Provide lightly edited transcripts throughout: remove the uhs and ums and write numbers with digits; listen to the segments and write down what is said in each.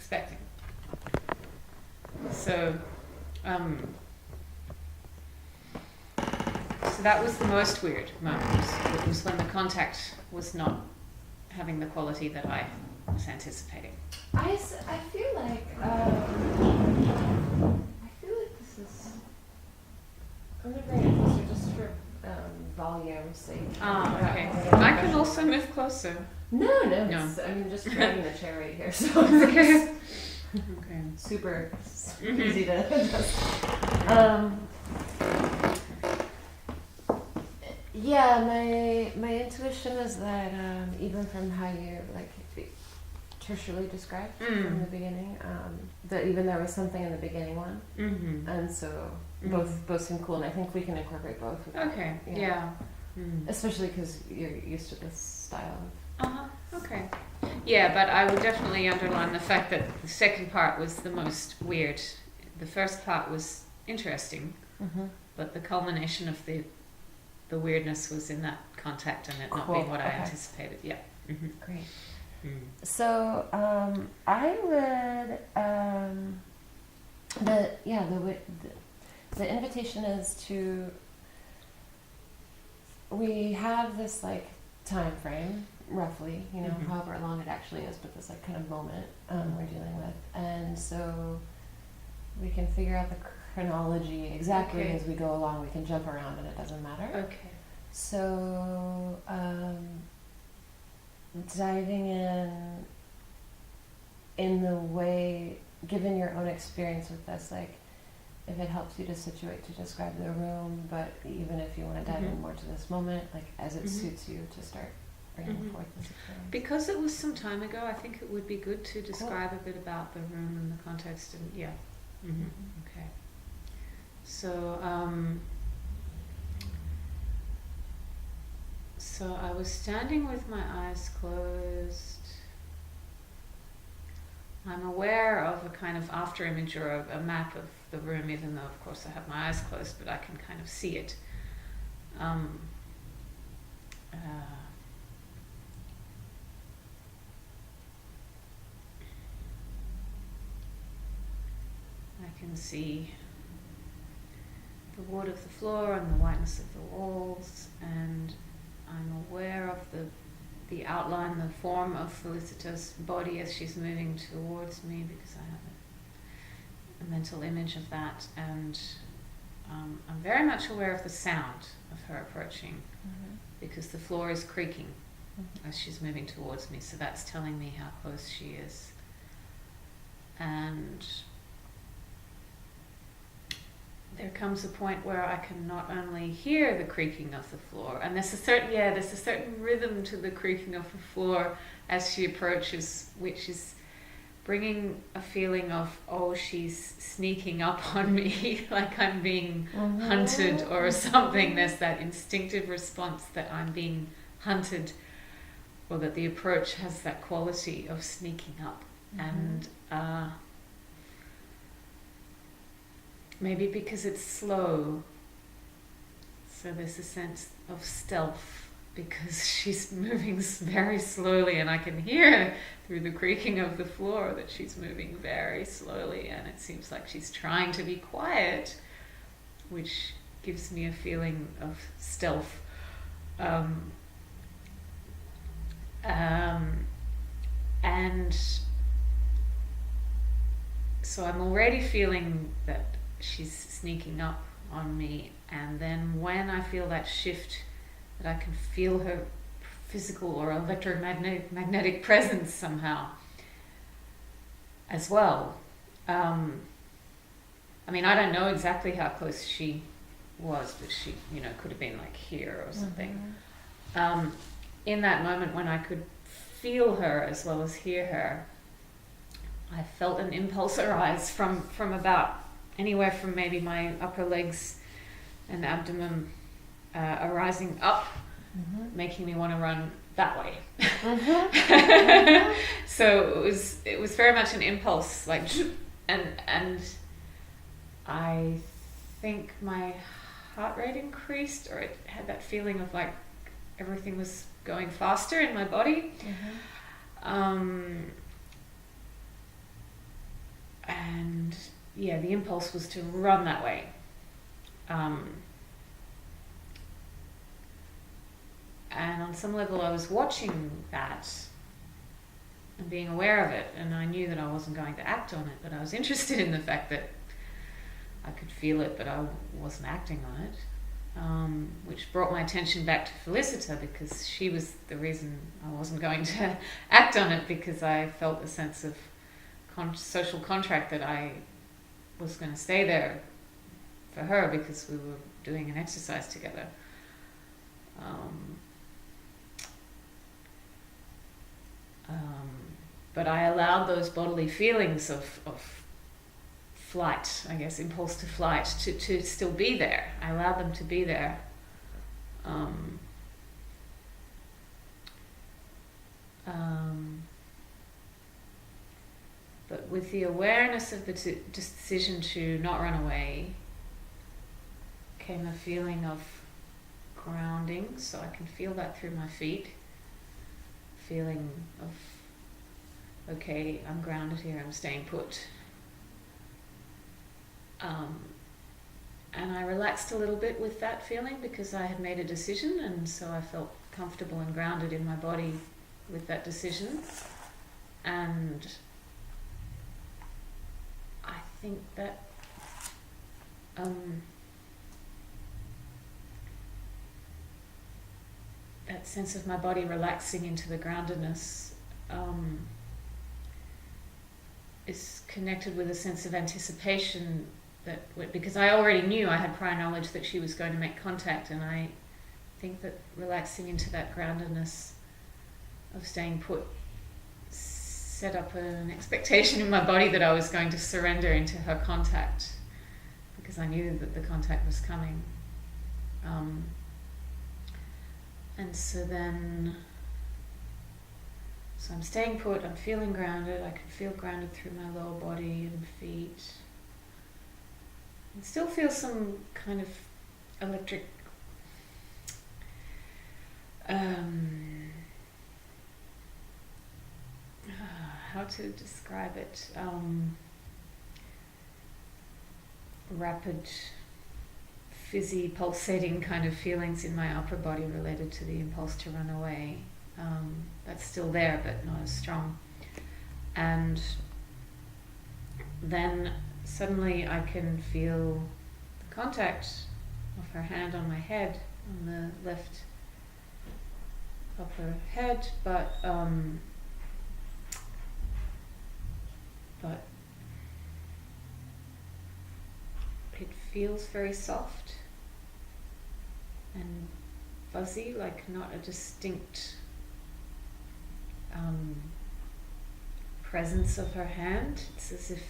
expecting. So, so that was the most weird moment. It was when the contact was not having the quality that I was anticipating. I feel like this is. I'm gonna bring it closer just for volume's sake. Okay. I can also move closer. No. I'm just grabbing the chair right here, so Okay. super easy to adjust. Yeah, my intuition is that even from how you tertially described from the beginning, that even there was something in the beginning one, and so both seem cool, and I think we can incorporate both. Okay. Yeah. Especially because you're used to this style. Okay. Yeah, but I would definitely underline the fact that the second part was the most weird. The first part was interesting, but the culmination of the weirdness was in that contact and it not being what I anticipated. Yeah. Great. So I would the invitation is to, we have this time frame roughly, however long it actually is, but this kind of moment we're dealing with, and so we can figure out the chronology exactly as we go along. We can jump around and it doesn't matter. Okay. So diving in the way, given your own experience with this, if it helps you to situate, to describe the room, but even if you want to dive in more to this moment, as it suits you, to start bringing forth this experience. Because it was some time ago, I think it would be good to describe a bit about the room and the context, and okay. So so I was standing with my eyes closed. I'm aware of a kind of after image or a map of the room, even though of course I have my eyes closed, but I can kind of see it. I can see the wood of the floor and the whiteness of the walls, and I'm aware of the outline, the form of Felicita's body as she's moving towards me, because I have a mental image of that, and I'm very much aware of the sound of her approaching, because the floor is creaking as she's moving towards me, so that's telling me how close she is. And there comes a point where I can not only hear the creaking of the floor, and there's a certain rhythm to the creaking of the floor as she approaches, which is bringing a feeling of, she's sneaking up on me, like I'm being hunted or something. There's that instinctive response that I'm being hunted, or that the approach has that quality of sneaking up. And maybe because it's slow, so there's a sense of stealth, because she's moving very slowly, and I can hear through the creaking of the floor that she's moving very slowly, and it seems like she's trying to be quiet, which gives me a feeling of stealth. And so I'm already feeling that she's sneaking up on me, and then when I feel that shift, that I can feel her physical or electromagnetic presence somehow as well. I mean, I don't know exactly how close she was, but she, could have been here or something. In that moment when I could feel her as well as hear her, I felt an impulse arise from about anywhere from maybe my upper legs and abdomen arising up, making me want to run that way. So it was very much an impulse, and I think my heart rate increased, or it had that feeling of everything was going faster in my body. the impulse was to run that way. And on some level I was watching that and being aware of it, and I knew that I wasn't going to act on it, but I was interested in the fact that I could feel it, but I wasn't acting on it, which brought my attention back to Felicita, because she was the reason I wasn't going to act on it, because I felt a sense of social contract that I was going to stay there for her because we were doing an exercise together. But I allowed those bodily feelings of flight, I guess, impulse to flight, to still be there. I allowed them to be there. But with the awareness of the decision to not run away came a feeling of grounding, so I can feel that through my feet. Feeling of, okay, I'm grounded here, I'm staying put. And I relaxed a little bit with that feeling because I had made a decision, and so I felt comfortable and grounded in my body with that decision. And I think that that sense of my body relaxing into the groundedness is connected with a sense of anticipation, that because I already knew, I had prior knowledge that she was going to make contact, and I think that relaxing into that groundedness of staying put set up an expectation in my body that I was going to surrender into her contact, because I knew that the contact was coming. And so I'm staying put, I'm feeling grounded, I can feel grounded through my lower body and feet. And still feel some kind of electric how to describe it, rapid, fizzy, pulsating kind of feelings in my upper body related to the impulse to run away. That's still there, but not as strong. And then suddenly I can feel the contact of her hand on my head, on the left upper head, but it feels very soft and fuzzy, like not a distinct presence of her hand. It's as if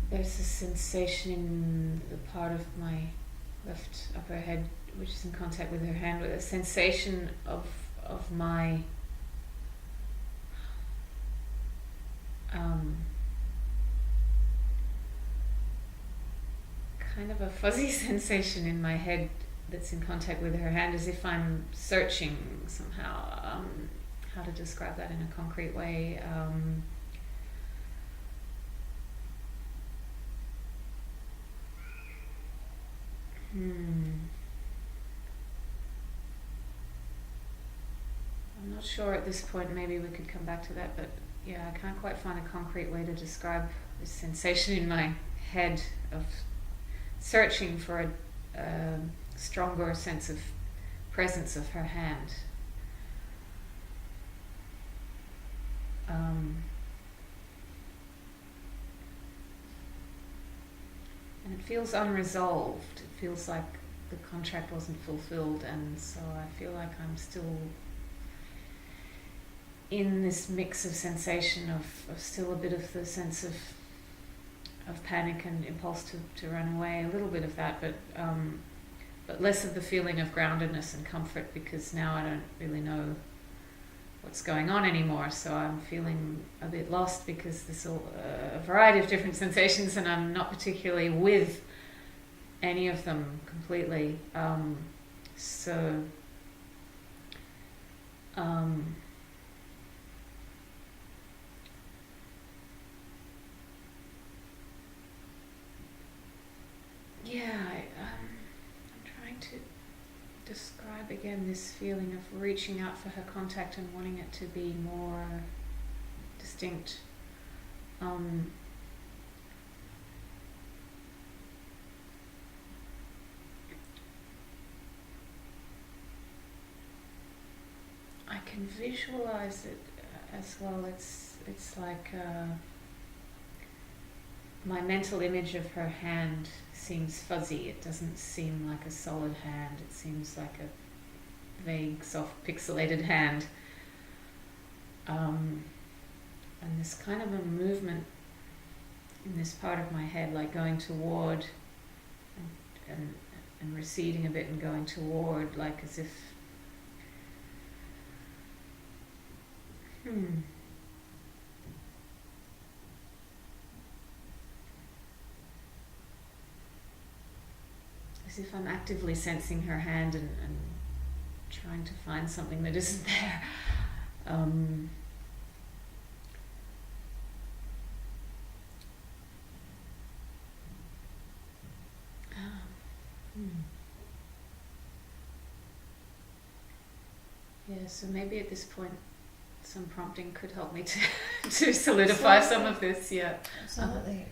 there's a sensation in the part of my left upper head which is in contact with her hand, with a sensation of my kind of a fuzzy sensation in my head that's in contact with her hand, as if I'm searching somehow. How to describe that in a concrete way? I'm not sure at this point, maybe we could come back to that, but yeah, I can't quite find a concrete way to describe this sensation in my head of searching for a stronger sense of presence of her hand. And it feels unresolved. It feels like the contract wasn't fulfilled, and so I feel like I'm still in this mix of sensation of still a bit of the sense of panic and impulse to run away, a little bit of that, but less of the feeling of groundedness and comfort, because now I don't really know what's going on anymore, so I'm feeling a bit lost because there's a variety of different sensations and I'm not particularly with any of them completely. again, this feeling of reaching out for her contact and wanting it to be more distinct. I can visualize it as well. It's like my mental image of her hand seems fuzzy. It doesn't seem like a solid hand. It seems like a vague, soft, pixelated hand. And this kind of a movement in this part of my head, like going toward and receding a bit and going toward, like as if as if I'm actively sensing her hand and trying to find something that isn't there. Yeah, so maybe at this point some prompting could help me to solidify some of this. Yeah, absolutely.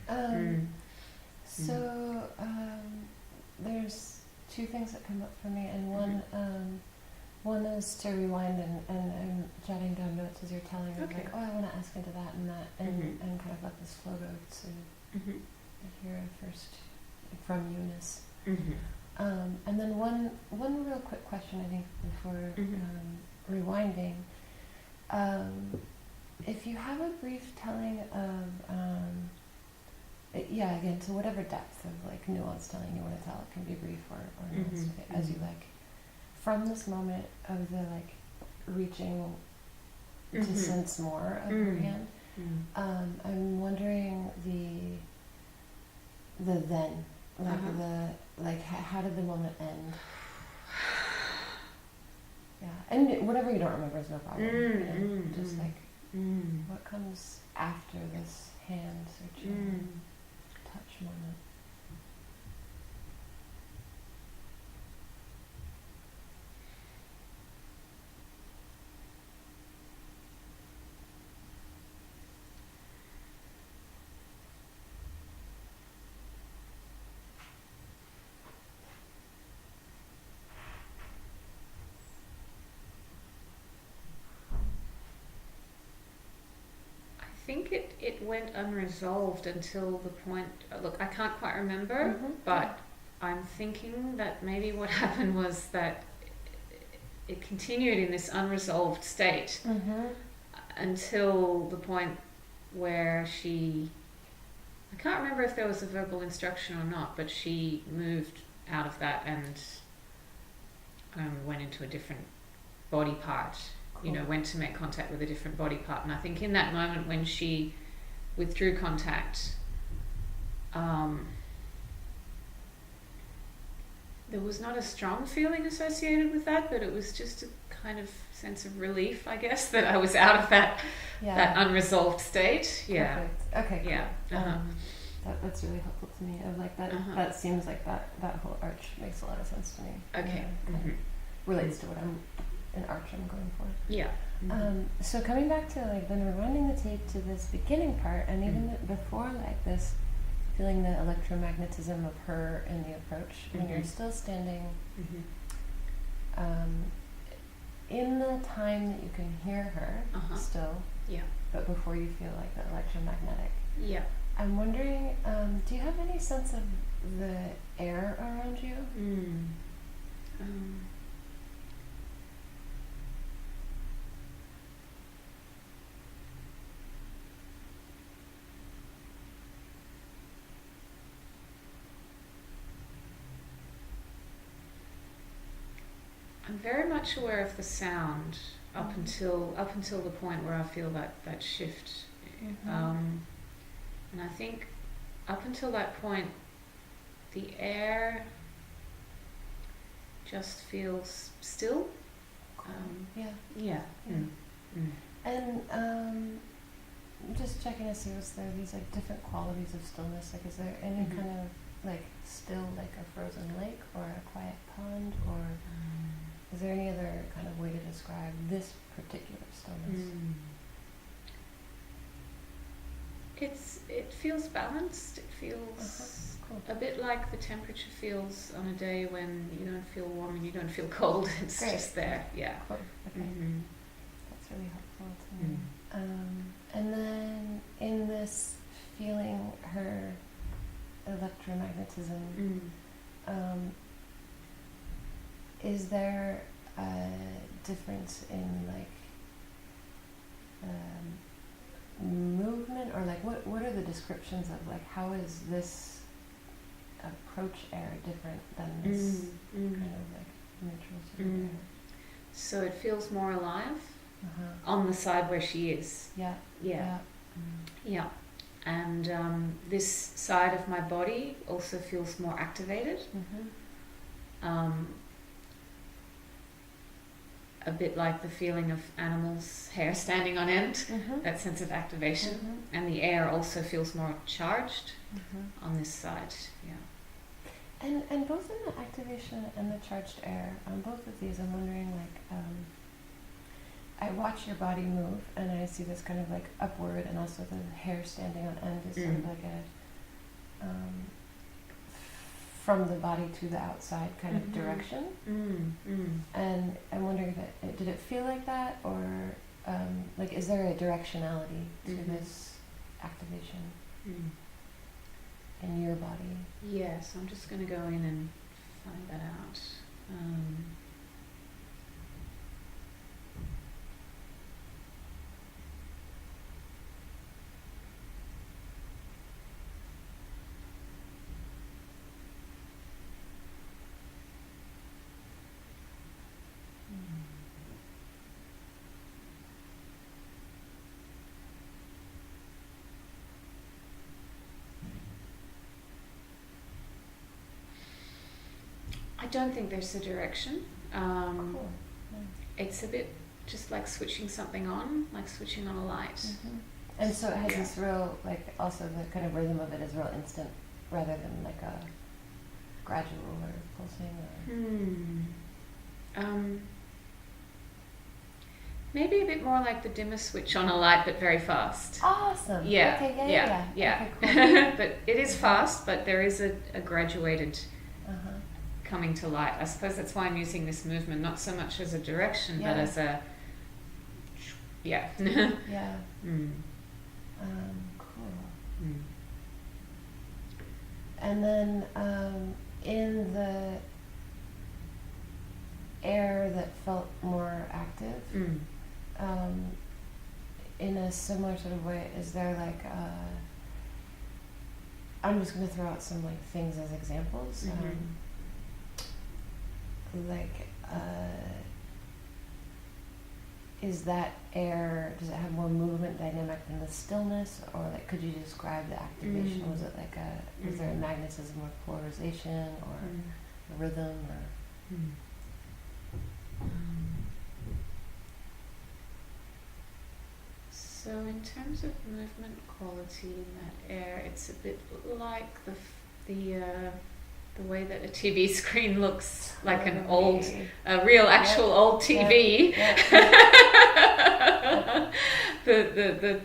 There's two things that come up for me, and one is to rewind and I'm jotting down notes as you're telling me, like, oh, I want to ask into that and that, and kind of let this flow go to hear first from Eunice. And then one real quick question, I think, before rewinding. If you have a brief telling of, again, to whatever depth of like nuance telling you want to tell, it can be brief or nuanced, as you like, from this moment of the like reaching to sense more of her hand. I'm wondering the then, like how did the moment end? Yeah, and whatever you don't remember is no problem. Just like what comes after this hand searching touch moment. I think it went unresolved until the point, look, I can't quite remember, but I'm thinking that maybe what happened was that it continued in this unresolved state until the point where I can't remember if there was a verbal instruction or not, but she moved out of that and went into a different body part. Cool. Went to make contact with a different body part. And I think in that moment when she withdrew contact, there was not a strong feeling associated with that, but it was just a kind of sense of relief, I guess, that I was out of that unresolved state. Yeah. Perfect. Okay. Cool. Yeah. That's really helpful to me. Of like that. That seems like that whole arch makes a lot of sense to me. Okay. Relates to what I'm going for. Yeah. So coming back to like then rewinding the tape to this beginning part, and even before like this, feeling the electromagnetism of her in the approach, when you're still standing, in the time that you can hear her still, but before you feel like the electromagnetic. Yeah. I'm wondering, do you have any sense of the air around you? I'm very much aware of the sound up until the point where I feel that shift. And I think up until that point, the air just feels still. And just checking to see if there are these like different qualities of stillness. Like, is there any kind of like still, like a frozen lake or a quiet pond or is there any other kind of way to describe this particular stillness? It feels balanced. It feels Cool. a bit like the temperature feels on a day when you don't feel warm and you don't feel cold. It's Great. just there. Yeah. Cool. Okay. Mm-hmm. That's really helpful to me. And then in this feeling her electromagnetism, is there a difference in like movement, or like what are the descriptions of like how is this approach air different than this kind of like neutral sort of air? So it feels more alive Uh-huh. on the side where she is. Yeah. Yeah. Mm. Yeah. And this side of my body also feels more activated. A bit like the feeling of animals' hair standing on end, that sense of activation. And the air also feels more charged on this side. Yeah. And both in the activation and the charged air, on both of these, I'm wondering like, I watch your body move and I see this kind of like upward, and also the hair standing on end is sort of like a from the body to the outside kind of direction. And I'm wondering if did it feel like that, or like is there a directionality to this activation in your body? Yeah, so I'm just going to go in and find that out. I don't think there's a direction. Cool. It's a bit just like switching something on, like switching on a light. And so it has this real, like, also the kind of rhythm of it is real instant, rather than like a gradual or pulsing. Or Maybe a bit more like the dimmer switch on a light, but very fast. Awesome. Yeah. Okay. Yeah. Okay, cool. But it is fast, but there is a graduated coming to light. I suppose that's why I'm using this movement, not so much as a direction, but as a yeah. Cool. And then in the air that felt more active, in a similar sort of way, is there like I'm just going to throw out some like things as examples. Is that air, does it have more movement dynamic than the stillness, or like could you describe the activation? Was it like is there a magnetism or polarization or a rhythm or So in terms of movement quality in that air, it's a bit like the way that a TV screen looks like an old, a real actual old TV. The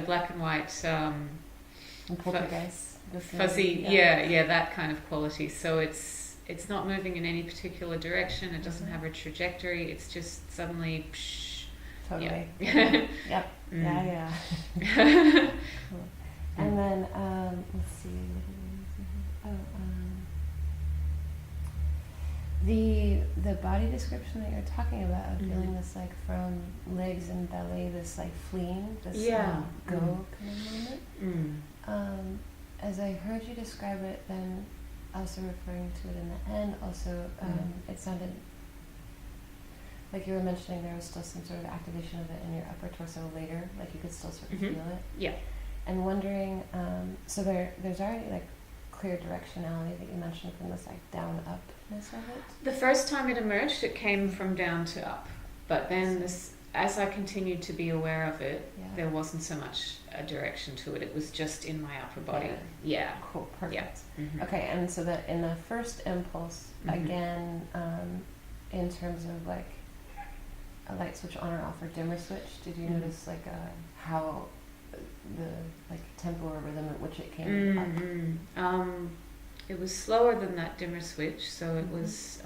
black and white, fuzzy, that kind of quality. So it's not moving in any particular direction. It doesn't have a trajectory. It's just suddenly. Totally. Yeah. Yep. Yeah. Cool. And then let's see. The body description that you're talking about, of feeling this like from legs and belly, this like fleeing, this go kind of moment. As I heard you describe it, then also referring to it in the end, also it sounded like you were mentioning there was still some sort of activation of it in your upper torso later, like you could still sort of feel it. Yeah. And wondering, so there's already like clear directionality that you mentioned from this like down upness of it. The first time it emerged, it came from down to up, but then as I continued to be aware of it, there wasn't so much a direction to it. It was just in my upper body. Yeah. Cool. Perfect. Yeah. Okay, and so that in the first impulse, again, in terms of like a light switch on or off or dimmer switch? Did you notice like how the like tempo or rhythm at which it came up? It was slower than that dimmer switch, so it was.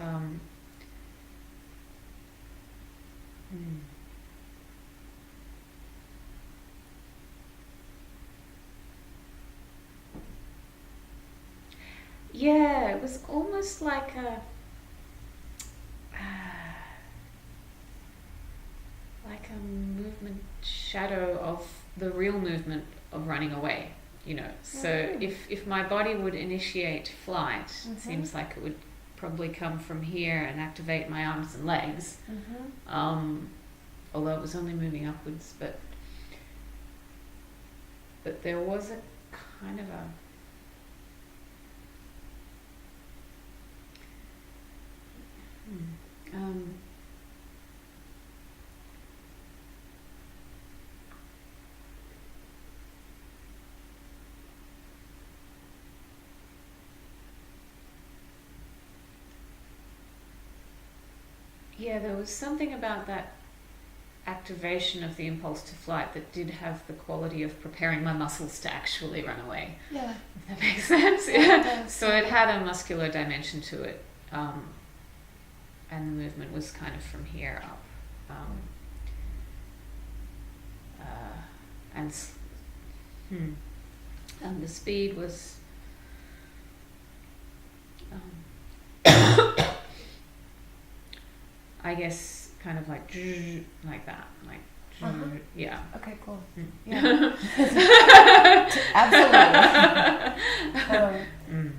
Yeah, it was almost like a movement shadow of the real movement of running away, you know. So if my body would initiate flight, it seems like it would probably come from here and activate my arms and legs. Although it was only moving upwards, but there was a kind of a yeah, there was something about that activation of the impulse to flight that did have the quality of preparing my muscles to actually run away. Yeah. If that makes sense. Yeah. So it had a muscular dimension to it. And the movement was kind of from here up. And the speed was I guess kind of like that, like yeah. Okay, cool. Mm. Yeah. Absolutely.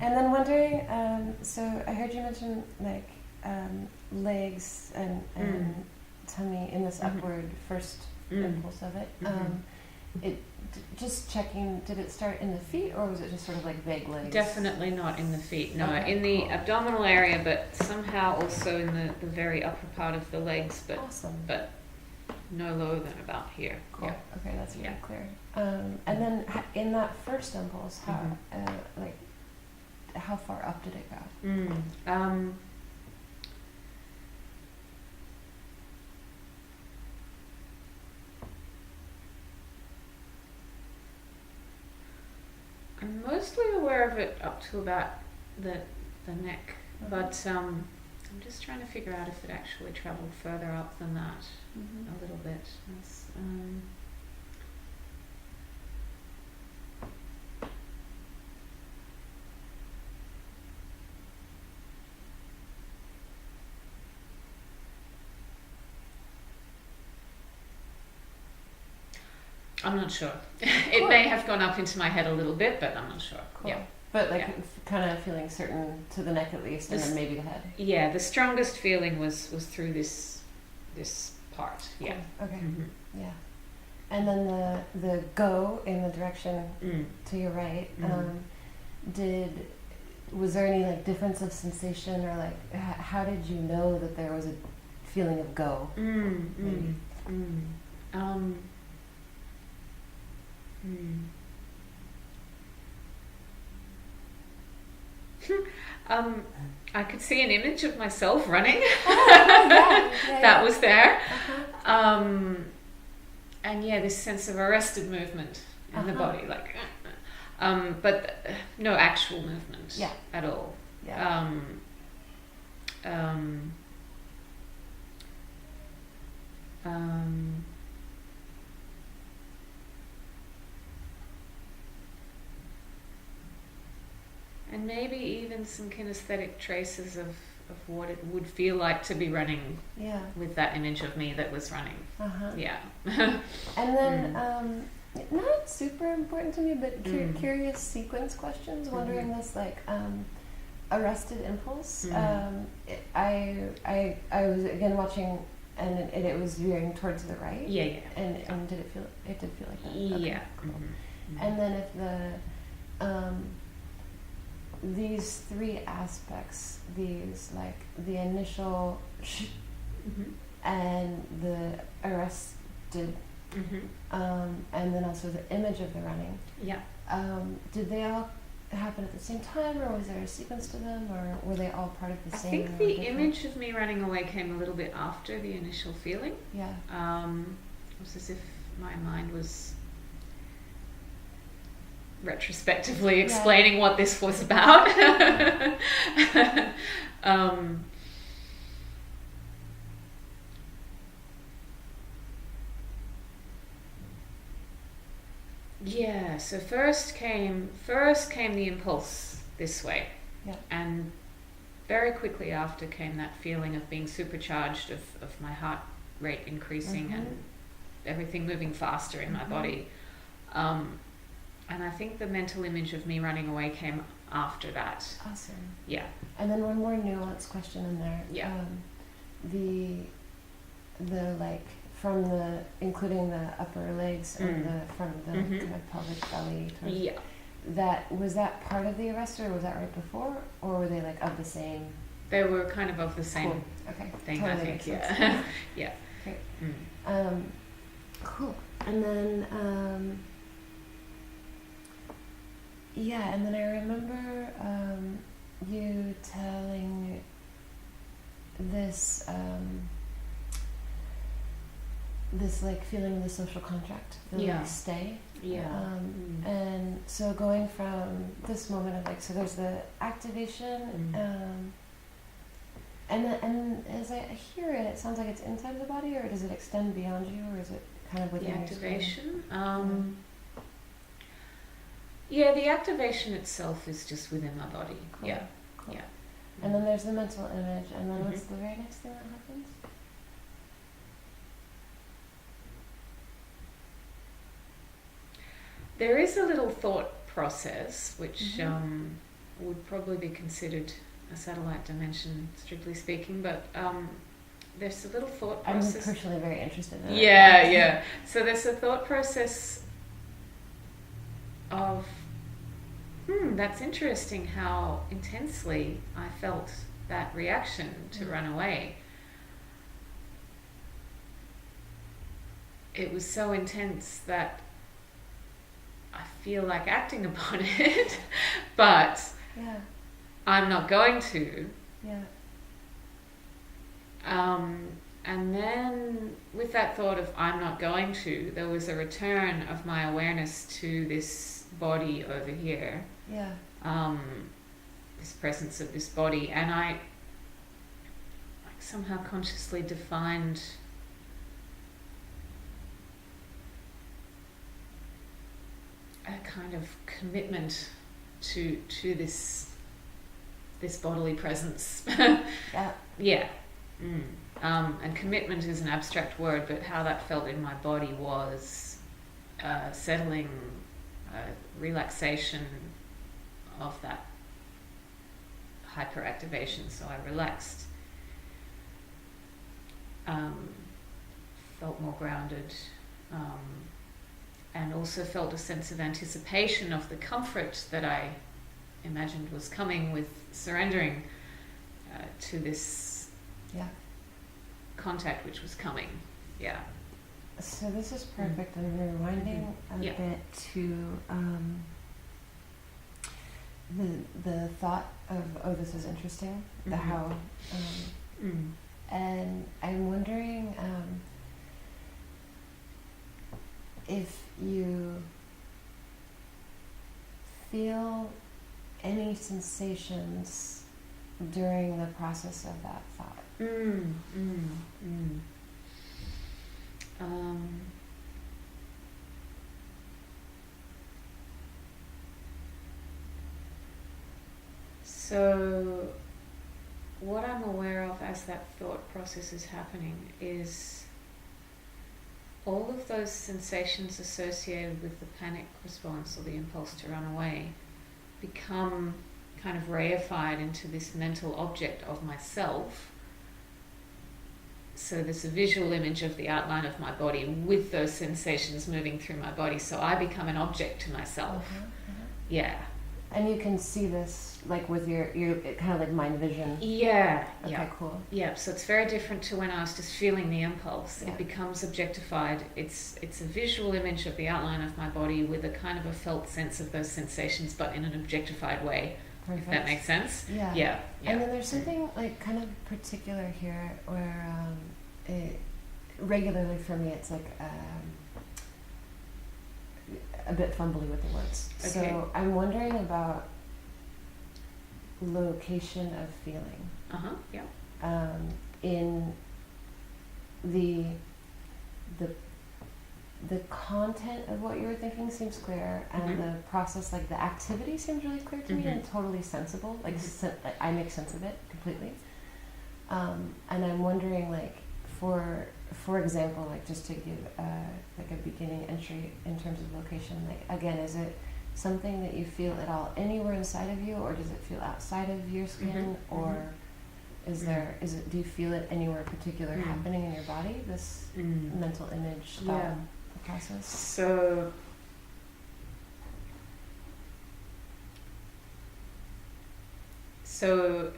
And then wondering, so I heard you mention like legs and tummy in this upward first impulse of it. Just checking, did it start in the feet or was it just sort of like vague legs? Definitely not in the feet, no. Okay, in the cool. abdominal area, but somehow also in the very upper part of the legs, but Awesome. but no lower than about here. Cool. Yeah. Okay, that's really Yeah. clear. And then in that first impulse, how like how far up did it go? I'm mostly aware of it up to about the neck, but I'm just trying to figure out if it actually travelled further up than that a little bit. That's, I'm not sure. It Cool. may have gone up into my head a little bit, but I'm not sure. Cool. Yeah. But like Yeah. kind of feeling certain to the neck at least, and then maybe the head. Yeah, the strongest feeling was through this part. Yeah. Cool. Okay. Mm-hmm. Yeah. And then the go in the direction to your right. Was there any like difference of sensation or like how did you know that there was a feeling of go? Maybe. I could see an image of myself running. Yeah. That was there. And yeah, this sense of arrested movement in the body, like, but no actual movement at all. Yeah. And maybe even some kinesthetic traces of what it would feel like to be running with that image of me that was running. Yeah. And then, not super important to me, but curious sequence questions, wondering this like arrested impulse. I was again watching and it was veering towards the right. Yeah. And it did feel like that? Yeah. Okay, cool. And then if the these three aspects, these like the initial and the arrested, and then also the image of the running. Yeah. Did they all happen at the same time, or was there a sequence to them, or were they all part of the I same? think or the different? image of me running away came a little bit after the initial feeling. Yeah. It was as if my mind was retrospectively explaining what this was about. Yeah, so first came the impulse this way. Yeah. And very quickly after came that feeling of being supercharged, of my heart rate increasing and everything moving faster in my body. And I think the mental image of me running away came after that. Awesome. Yeah. And then one more nuanced question in there. Yeah. The like from the including the upper legs and the from the kind of pelvic belly. Yeah. Was that part of the arrest, or was that right before, or were they like of the same? They were kind of the same Cool. Okay. thing, Totally I think. makes sense. Yeah. Yeah. Great. Mm. Cool. And then yeah, and then I remember you telling this this like feeling the social contract, the Yeah. like stay. Yeah. And so going from this moment of like, so there's the activation, and as I hear it, it sounds like it's inside the body, or does it extend beyond you, or is it kind of The within your activation. Yeah, the activation itself is just within my body. Cool. Yeah. Cool. Yeah. And then there's the mental image, and then what's the very next thing that happens? There is a little thought process which would probably be considered a satellite dimension, strictly speaking, but there's a little thought process. I'm personally very interested in it. Yeah. So there's a thought process of, that's interesting how intensely I felt that reaction to run away. It was so intense that I feel like acting upon it, but I'm not going to. Yeah. And then with that thought of I'm not going to, there was a return of my awareness to this body over here. Yeah. This presence of this body, and I somehow consciously defined a kind of commitment to this bodily presence. Yeah. Yeah. And commitment is an abstract word, but how that felt in my body was settling, relaxation of that hyperactivation. So I relaxed, felt more grounded, and also felt a sense of anticipation of the comfort that I imagined was coming with surrendering to this contact which was coming. Yeah. So this is perfect. I'm rewinding a bit to the thought of, oh, this is interesting, the how, and I'm wondering if you feel any sensations during the process of that thought. So what I'm aware of as that thought process is happening is all of those sensations associated with the panic response or the impulse to run away become kind of reified into this mental object of myself. So there's a visual image of the outline of my body with those sensations moving through my body. So I become an object to myself. Yeah. And you can see this like with your kind of like mind vision. Yeah. Okay, Yeah. cool. Yeah, so it's very different to when I was just feeling the impulse. Yeah. It becomes objectified. It's a visual image of the outline of my body with a kind of a felt sense of those sensations, but in an objectified way. Perfect. If that makes sense. Yeah. Yeah. Yeah. And then there's something like kind of particular here where regularly for me it's like a bit fumbly with the words. Okay. So I'm wondering about location of feeling. Yeah. In the content of what you were thinking seems clear, and Mhm. the process, like the activity, seems really clear to me Mhm. and totally sensible. Like Mhm. I make sense of it completely. And I'm wondering, like, for example, like just to give like a beginning entry in terms of location. Like again, is it something that you feel at all anywhere inside of you, or does it feel outside of your skin, Mhm. or Mhm. is there? Do you feel it anywhere particular Mm. happening in your body? This mental image thought Yeah. process. So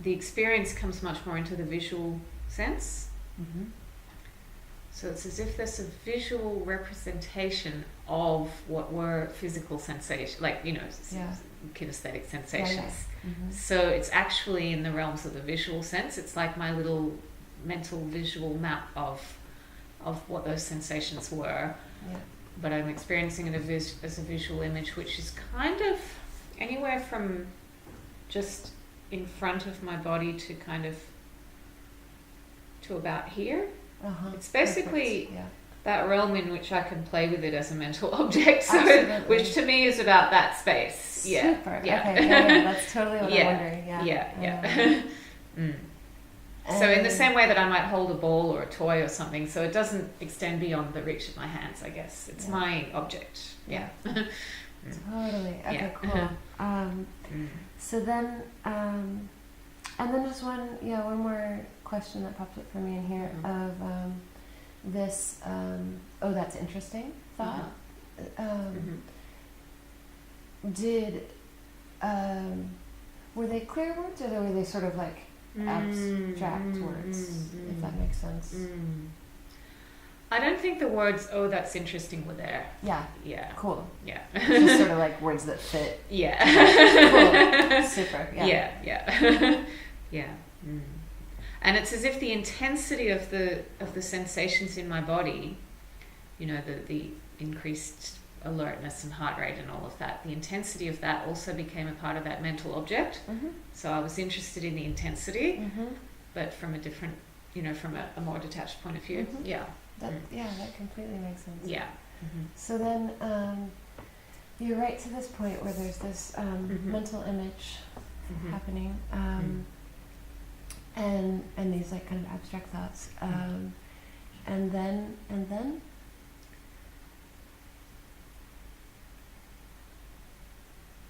the experience comes much more into the visual sense. Mm-hmm. So it's as if there's a visual representation of what were physical sensations, like, Yeah. kinesthetic sensations. Mm-hmm. So it's actually in the realms of the visual sense. It's like my little mental visual map of what those sensations were. Yeah. But I'm experiencing it as a visual image, which is kind of anywhere from just in front of my body to kind of to about here. Uh-huh. It's basically Perfect. Yeah. that realm in which I can play with it as a mental object. So, Absolutely. which to me is about that space. Yeah. Super. Yeah. Okay. Yeah, that's totally what Yeah. I'm wondering. Yeah. Yeah. So in the same way that I might hold a ball or a toy or something, so it doesn't extend beyond the reach of my hands, I guess. It's Yeah. my object. Yeah. Totally. Okay. Yeah. Cool. So then, and then just one more question that popped up for me in here Mhm. of this. Oh, that's interesting. Thought. Did were they clear words, or were they sort of like abstract words? If that makes sense. I don't think the words "oh, that's interesting" were there. Yeah. Yeah. Cool. Yeah. Just sort of like words that fit. Yeah. Cool. Super. Yeah. Yeah. Yeah. Yeah. And it's as if the intensity of the sensations in my body, the increased alertness and heart rate and all of that, the intensity of that also became a part of that mental object. Mm-hmm. So I was interested in the intensity, Mm-hmm. but from a different, from a more detached point of view. Mhm. Yeah. That completely makes sense. Yeah. So then you're right to this point where there's this mental image happening, and these like kind of abstract thoughts, and then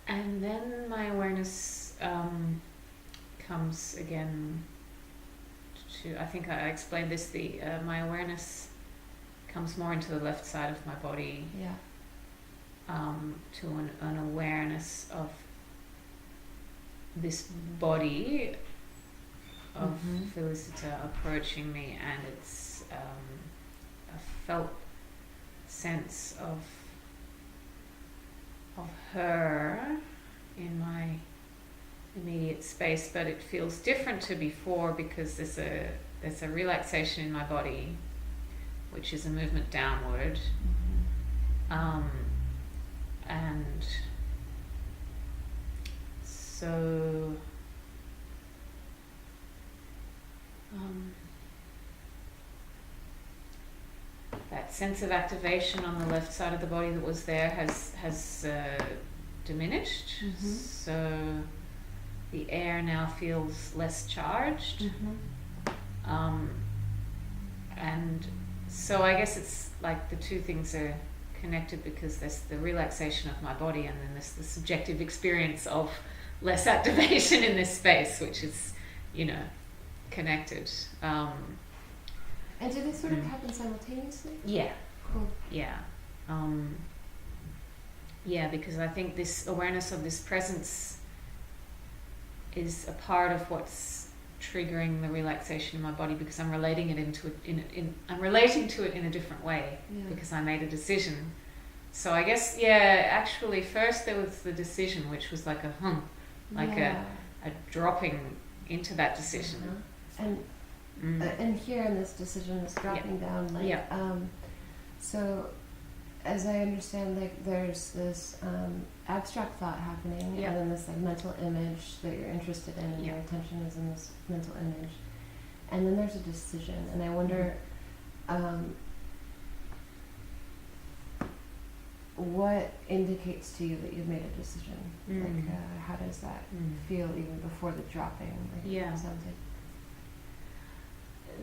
And then my awareness comes again to, I think I explained this, my awareness comes more into the left side of my body, to an awareness of this body of Felicita approaching me, and it's a felt sense of her in my immediate space, but it feels different to before because there's a relaxation in my body, which is a movement downward, and so that sense of activation on the left side of the body that was there has diminished. So the air now feels less charged, and so I guess it's like the two things are connected because there's the relaxation of my body, and then there's the subjective experience of less activation in this space, which is, connected. And do they sort of happen simultaneously? Yeah. Cool. Yeah. Yeah, because I think this awareness of this presence is a part of what's triggering the relaxation in my body, because I'm relating it I'm relating to it in a different way, because I made a decision. So I guess, actually first there was the decision, which was like a a dropping into that decision. And here in this decision is dropping down, like so as I understand, like there's this abstract thought happening, and then this like mental image that you're interested in, and your attention is in this mental image, and then there's a decision. And I wonder what indicates to you that you've made a decision. Like how does that feel even before the dropping? Like, it sounds like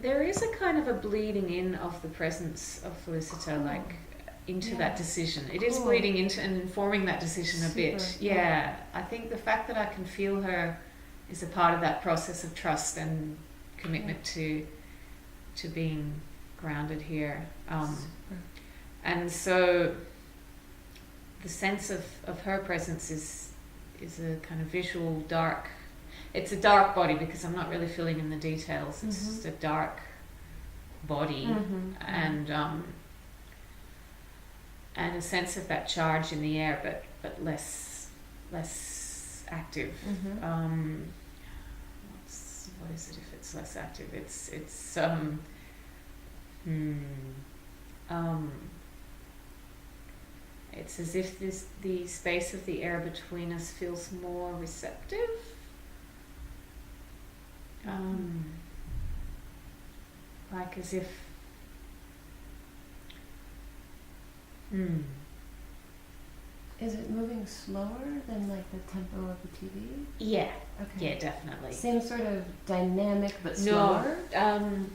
there is a kind of a bleeding in of the presence of Felicita, like into that decision. It is bleeding into and informing that decision a bit. I think the fact that I can feel her is a part of that process of trust and commitment to being grounded here. And so the sense of her presence is a kind of visual dark. It's a dark body, because I'm not really filling in the details. It's just a dark body, and a sense of that charge in the air, but less active. What is it if it's less active? It's as if the space of the air between us feels more receptive. Like as if Is it moving slower than like the tempo of the TV? Yeah. Okay. Yeah, definitely. Same sort of dynamic but slower? No.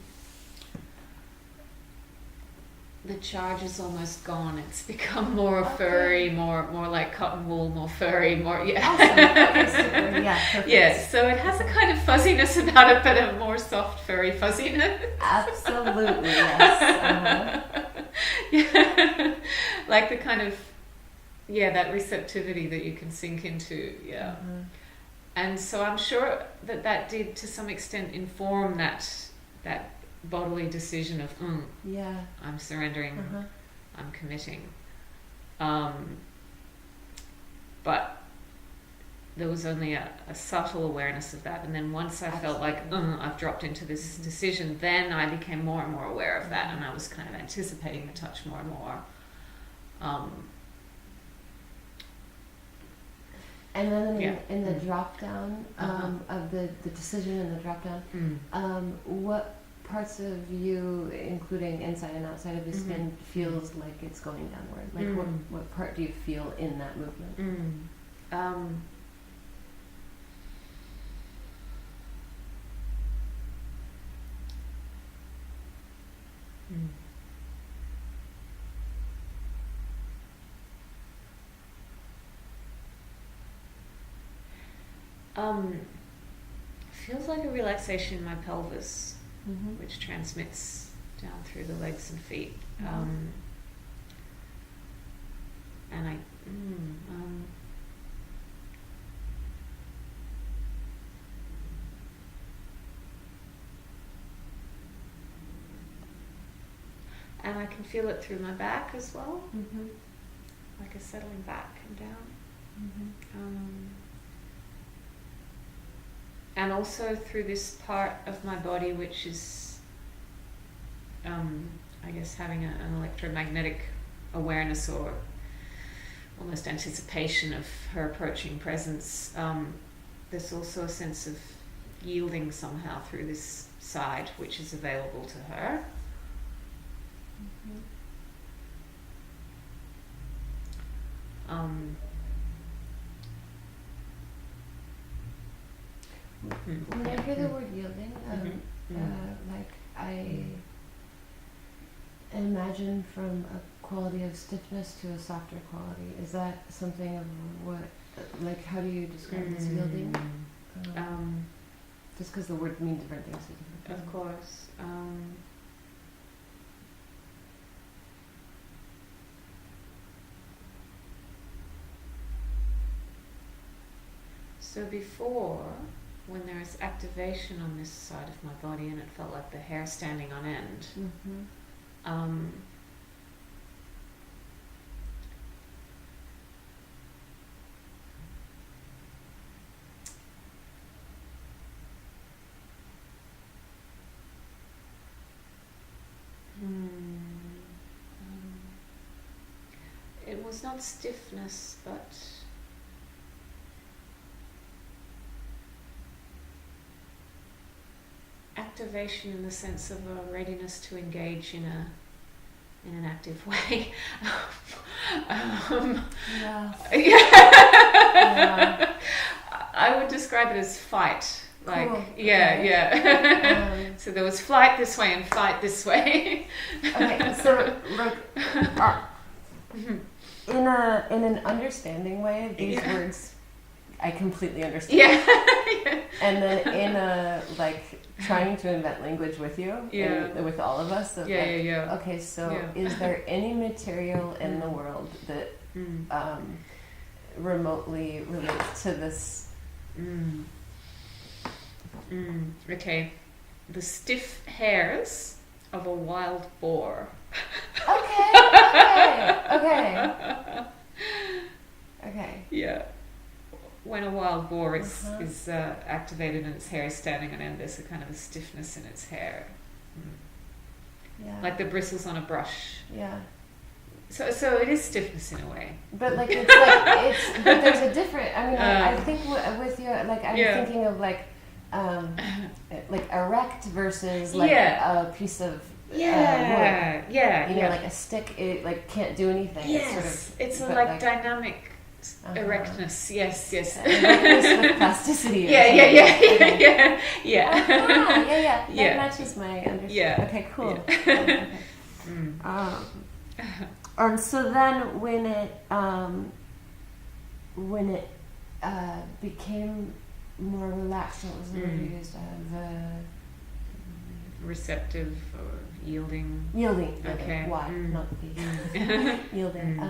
The charge is almost gone. It's become more furry, more like cotton wool, more furry, more Awesome. Okay, super. Yeah, perfect. Yeah, so it has a kind of fuzziness about it, but a more soft, furry fuzziness. Absolutely, yes. Yeah. Like the kind of, that receptivity that you can sink into, And so I'm sure that did to some extent inform that bodily decision of, I'm surrendering, I'm committing. But there was only a subtle awareness of that, and then once I felt like I've dropped into this decision, then I became more and more aware of that, and I was kind of anticipating the touch more and more. And then in the drop down of the decision and the drop down, what parts of you, including inside and outside of the skin, feels like it's going downward? Like what part do you feel in that movement? Feels like a relaxation in my pelvis, which transmits down through the legs and feet. And I can feel it through my back as well, like a settling back and down. And also through this part of my body, which is, I guess, having an electromagnetic awareness or almost anticipation of her approaching presence. There's also a sense of yielding somehow through this side, which is available to her. When I hear the word yielding, like I imagine from a quality of stiffness to a softer quality. Is that something of what, like, how do you describe this yielding? Just because the word means different things to different people. Of course. So before, when there was activation on this side of my body and it felt like the hair standing on end, um, it was not stiffness, but activation in the sense of a readiness to engage in an active way. Yeah. Yeah. I would describe it as fight. Like, Cool. yeah, Okay. yeah. So there was flight this way and fight this way. Okay, so like in an understanding way, these words I completely understand. Yeah. And then in a like trying to invent language with you, and with all of us. Of Yeah. Okay, so Yeah. is there any material in the world that remotely relates to this? Okay. The stiff hairs of a wild boar. Okay. Yeah. When a wild boar is activated and its hair is standing on end, there's a kind of a stiffness in its hair. Yeah. Like the bristles on a brush. Yeah. So it is stiffness in a way. But like but there's a different. I mean, I think with your like I'm thinking of like erect versus like a piece of wood. You know, like a stick. It like can't do anything. Yes, it's sort of, it's like dynamic erectness. Yes. Erectness with plasticity. Yeah. Yeah. That matches my understanding. Yeah. Okay, cool. Yeah. And so then when it became more relaxed, what was the word you used? Receptive or yielding. Yielding. Okay. Why? Not the yielding.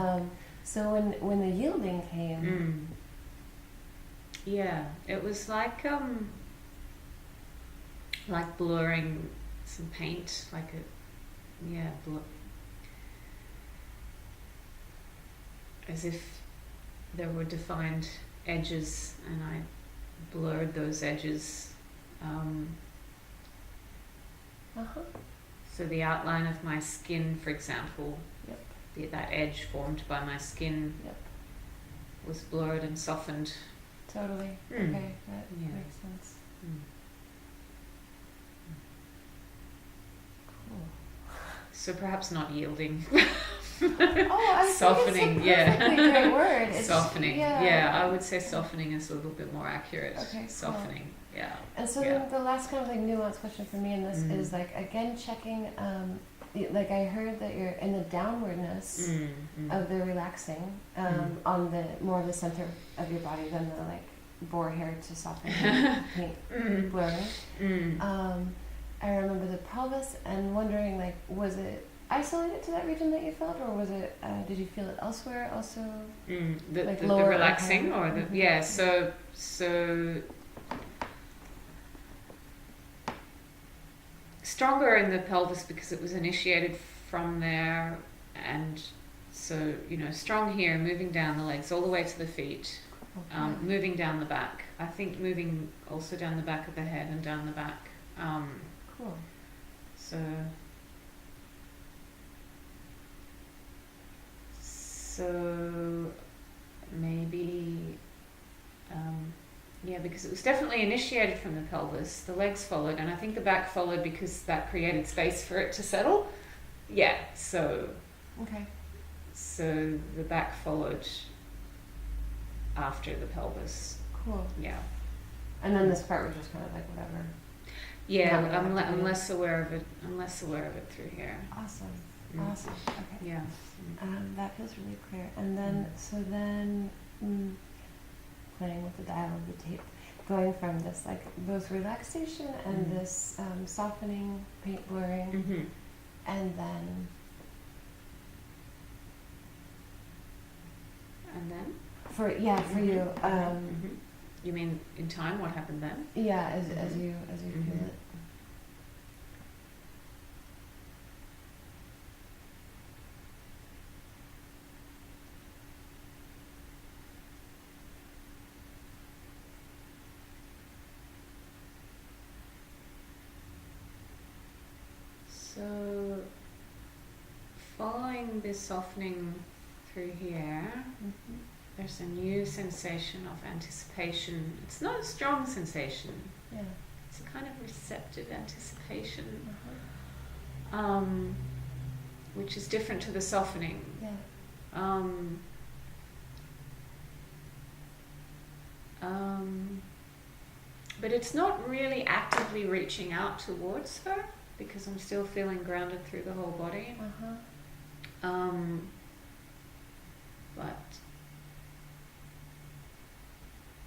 So when the yielding came, yeah, it was like blurring some paint, like as if there were defined edges, and I blurred those edges. So the outline of my skin, for example, that edge formed by my skin was blurred and softened. Totally. Okay, that makes sense. Cool. So perhaps not yielding. I Softening, think it's a perfectly great word. It's, softening, I would say softening is a little bit more accurate. Okay, cool. Softening, yeah. And so then the last kind of like nuanced question for me in this is like again checking. Like I heard that you're in the downwardness of the relaxing on the more of the center of your body than the like boar hair to soften paint blurring. I remember the pelvis and wondering like was it isolated to that region that you felt, or was it? Did you feel it elsewhere also? The relaxing or the So stronger in the pelvis because it was initiated from there, and so strong here, moving down the legs all the way to the feet, moving down the back. I think moving also down the back of the head and down the back. Cool. So maybe, because it was definitely initiated from the pelvis. The legs followed, and I think the back followed because that created space for it to settle. Yeah, so. Okay. So the back followed after the pelvis. Cool. Yeah. And then this part was just kind of like whatever. Yeah, I'm less aware of it. I'm less aware of it through here. Awesome. Awesome. Okay. Yeah. That feels really clear. And then, playing with the dial of the tape, going from this like both relaxation and this softening, paint blurring, and then for you, You mean in time? What happened then? Yeah, as you Mhm. feel it. So, following this softening through here, Mhm. there's a new sensation of anticipation. It's not a strong sensation. Yeah. It's a kind of receptive anticipation, Uh-huh. which is different to the softening. Yeah. Um, but it's not really actively reaching out towards her because I'm still feeling grounded through the whole body. Uh-huh. But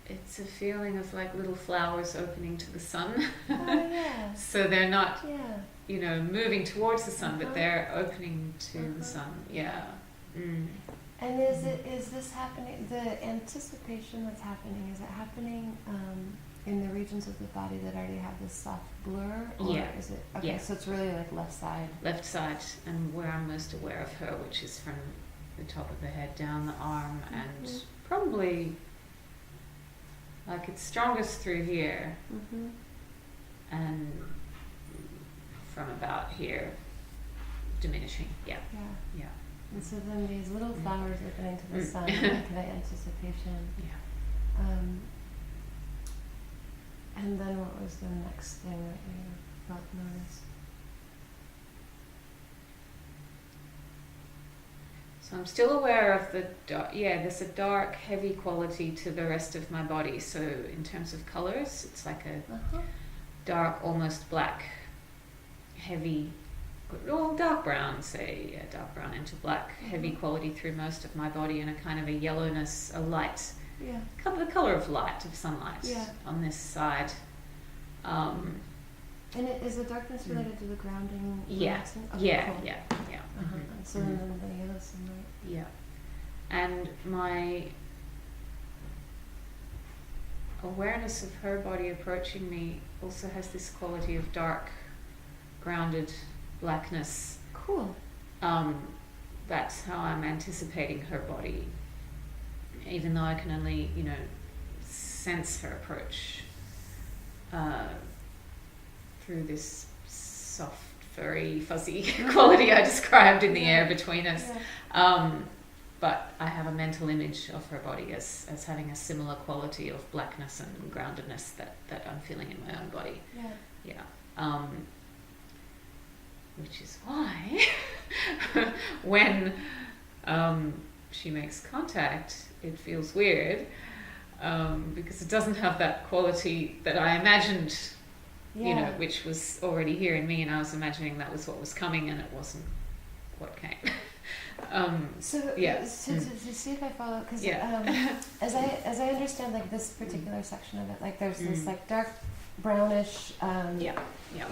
it's a feeling of like little flowers opening to the sun. Oh yeah. So they're not, Yeah. moving towards the sun, Uh-huh. but they're opening to the Uh-huh. sun. Yeah. Mm. And is this happening? The anticipation that's happening, is it happening in the regions of the body that already have this soft blur, or Yeah. is it okay? Yeah. So it's really like left side. Left side, and where I'm most aware of her, which is from the top of the head down the arm, and Mhm. probably like it's strongest through here, Mm-hmm. and from about here diminishing. Yeah. Yeah. Yeah. And so then these little flowers opening to the Mm. sun, like the anticipation. Yeah. And then what was the next thing that you felt noticed? So I'm still aware of the there's a dark, heavy quality to the rest of my body. So in terms of colors, it's like a Uh-huh. dark, almost black, heavy, well, dark brown, say, dark brown into black, heavy quality through most of my body, and a kind of a yellowness, a light, Yeah. the color of light, of sunlight Yeah. on this side. And is the darkness related to the grounding? Yeah, relaxing? Okay, yeah, cool. yeah, yeah. Uh-huh. Mhm. And so Mhm. then the yellow sunlight. Yeah. And my awareness of her body approaching me also has this quality of dark, grounded blackness. Cool. That's how I'm anticipating her body, even though I can only, sense her approach through this soft, furry, fuzzy quality I described in the air between us. Yeah. But I have a mental image of her body as having a similar quality of blackness and groundedness that I'm feeling in my own body. Yeah. Yeah. Which is why when she makes contact, it feels weird because it doesn't have that quality that I imagined, which was already here in me, and I was imagining that was what was coming, and it wasn't what came. So yeah. to see if I follow, because Yeah. as I understand like this particular section of it, like there's this like dark brownish Yeah.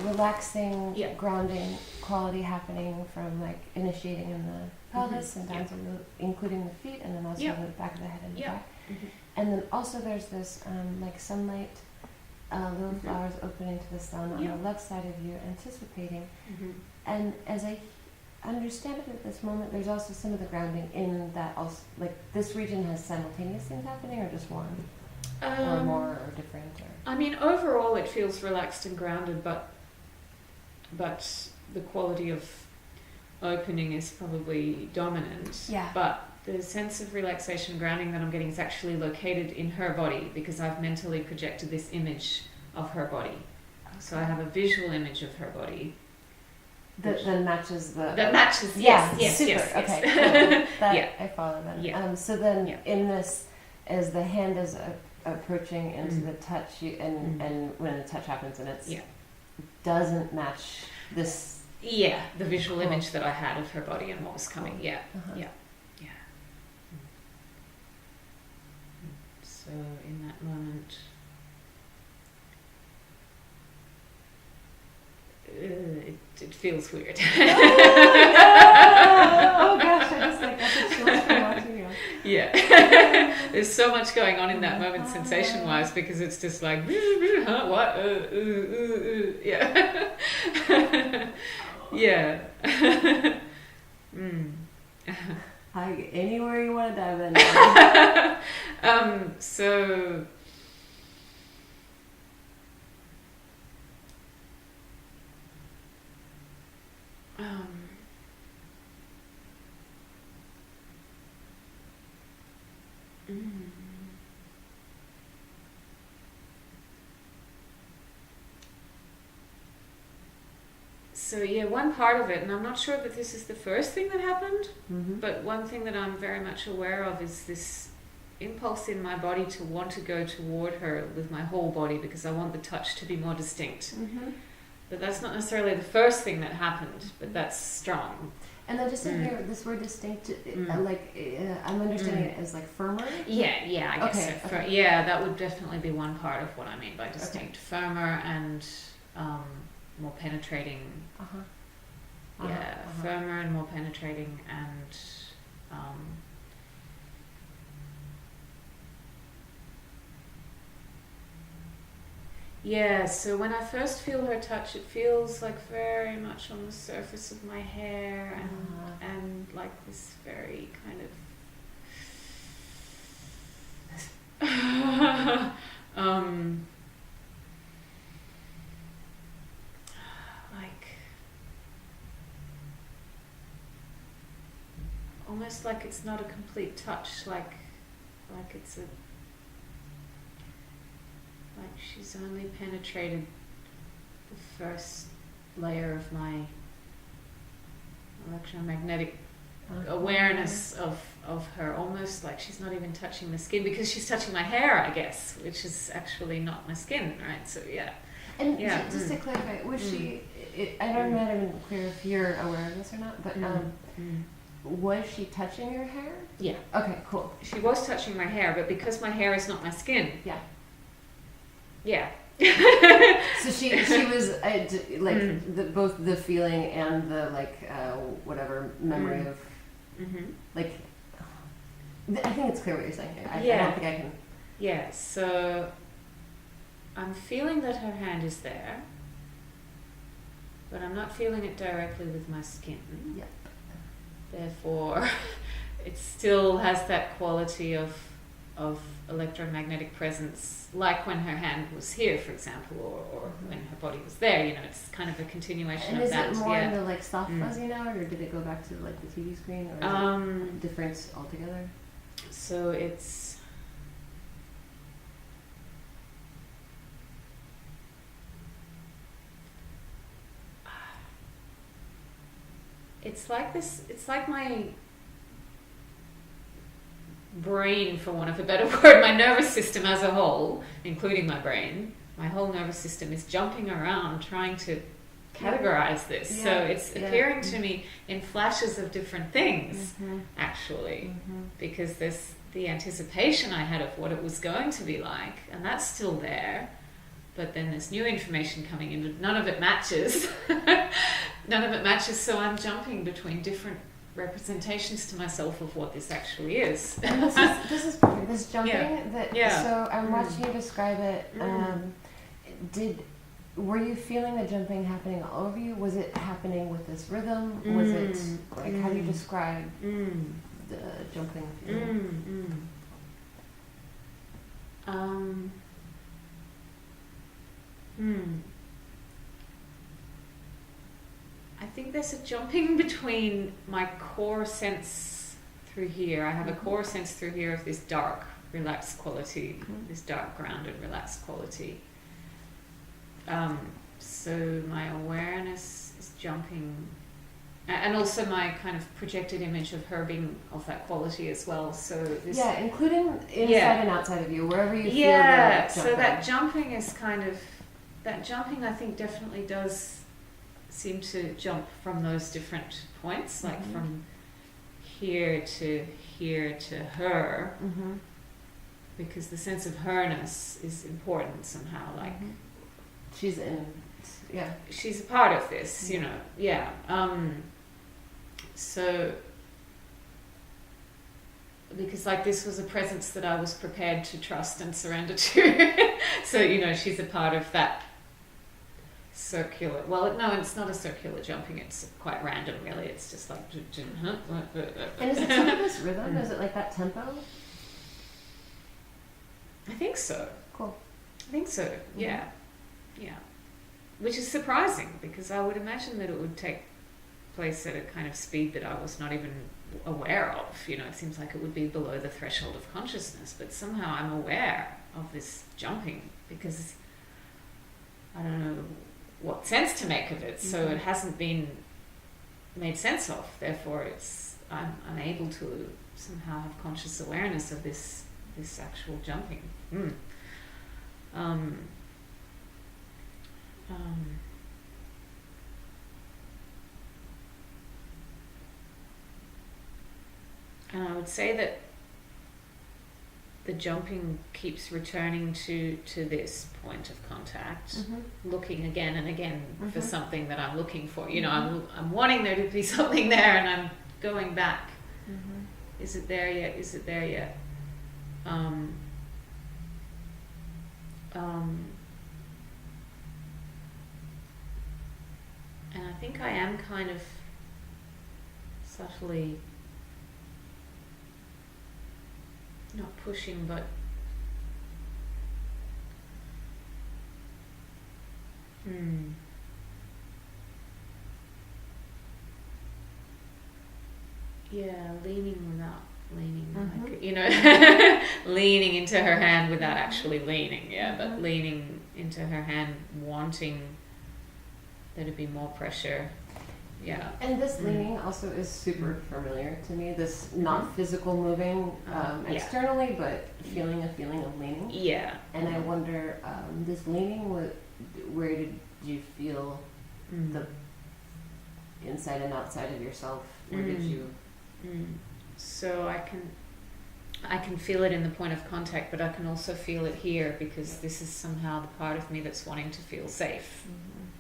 relaxing Yeah. grounding quality happening from like initiating in the pelvis and down to including the feet, and then also Yeah. the back of the head and the Yeah. back, and then also there's this like sunlight, little flowers opening to the sun on Yeah. the left side of you, anticipating. Mhm. And as I understand it at this moment, there's also some of the grounding in that also, like this region has simultaneous things happening, or just one, or more, or different, or... I mean, overall it feels relaxed and grounded, but the quality of opening is probably dominant. Yeah. But the sense of relaxation and grounding that I'm getting is actually located in her body, because I've mentally projected this image of her body. So I have a visual image of her body. That matches the... That matches, Yeah, yes, super, yes. okay, cool. That, Yeah. I follow that. Yeah. So then Yeah. in this, as the hand is approaching into Mm. the touch, and when the touch happens and it Yeah. doesn't match this... Yeah, the visual Cool. image that I had of her body and what was coming. Cool. Yeah, Uh-huh. yeah, yeah. So in that moment, it feels weird. Oh, no! Oh gosh, I just like got the chills from watching you. Yeah. There's so much going on in that moment sensation wise, because it's just like, huh, what? Yeah. Yeah. Anywhere you want to dive in. So So yeah, one part of it, and I'm not sure that this is the first thing that happened, but one thing that I'm very much aware of is this impulse in my body to want to go toward her with my whole body, because I want the touch to be more distinct. But that's not necessarily the first thing that happened, but that's strong. And then just in here, this word distinct, I'm understanding it as like firmer? Yeah, I guess so. Yeah, that would definitely be one part of what I mean by distinct. Firmer and more penetrating. Firmer and more penetrating, and yeah, so when I first feel her touch, it feels like very much on the surface of my hair, and like this very kind of like almost like it's not a complete touch, like it's a, like she's only penetrated the first layer of my electromagnetic awareness of her, almost like she's not even touching the skin, because she's touching my hair, I guess, which is actually not my skin, right? So yeah. And just to clarify, was she, I don't know, I'm clear if you're aware of this or not, but was she touching your hair? Yeah. Okay, cool. She was touching my hair, but because my hair is not my skin. Yeah. Yeah. So she was like both the feeling and the whatever memory of like. I think it's clear what you're saying here. I don't think I can. Yeah. So I'm feeling that her hand is there, but I'm not feeling it directly with my skin. Yep. Therefore, it still has that quality of electromagnetic presence, like when her hand was here, for example, or when her body was there. You know, it's kind of a continuation of that. And is it more in the like soft fuzzy now, or did it go back to like the TV screen, or is it different altogether? So it's like this. It's like my brain, for want of a better word, my nervous system as a whole, including my brain, my whole nervous system is jumping around trying to categorize this. Yeah. So it's appearing to me in flashes of different things, actually, because there's the anticipation I had of what it was going to be like, and that's still there. But then there's new information coming in, but none of it matches. None of it matches, so I'm jumping between different representations to myself of what this actually is. And this is perfect. This jumping so I'm watching you describe it. Were you feeling the jumping happening all over you? Was it happening with this rhythm? Was it like how do you describe the jumping feeling? I think there's a jumping between my core sense through here. I have a core sense through here of this dark, relaxed quality, this dark, grounded, relaxed quality. So my awareness is jumping, and also my kind of projected image of her being of that quality as well. So this, including inside and outside of you, wherever you feel that jumping. So that jumping is kind of, that jumping I think definitely does seem to jump from those different points, like from here to her, because the sense of herness is important somehow, like she's a part of this, you know. So because like this was a presence that I was prepared to trust and surrender to. So, you know, she's a part of that circular, well, no, it's not a circular jumping, it's quite random really, it's just like And is it some of this rhythm? Is it like that tempo? I think so. Cool. I think so, yeah. Yeah. Which is surprising because I would imagine that it would take place at a kind of speed that I was not even aware of. You know, it seems like it would be below the threshold of consciousness, but somehow I'm aware of this jumping because I don't know what sense to make of it, so it hasn't been made sense of. Therefore, I'm able to somehow have conscious awareness of this actual jumping. And I would say that the jumping keeps returning to this point of contact, looking again and again for something that I'm looking for. You know, I'm wanting there to be something there, and I'm going back. Is it there yet? Is it there yet? And I think I am kind of subtly not pushing, but yeah, leaning without leaning, like, you know, leaning into her hand without actually leaning, but leaning into her hand, wanting there to be more pressure. Yeah. And this leaning also is super familiar to me. This not physical moving externally, but feeling a feeling of leaning. Yeah. And I wonder, this leaning, where did you feel the inside and outside of yourself? Where did you? So I can feel it in the point of contact, but I can also feel it here because this is somehow the part of me that's wanting to feel safe.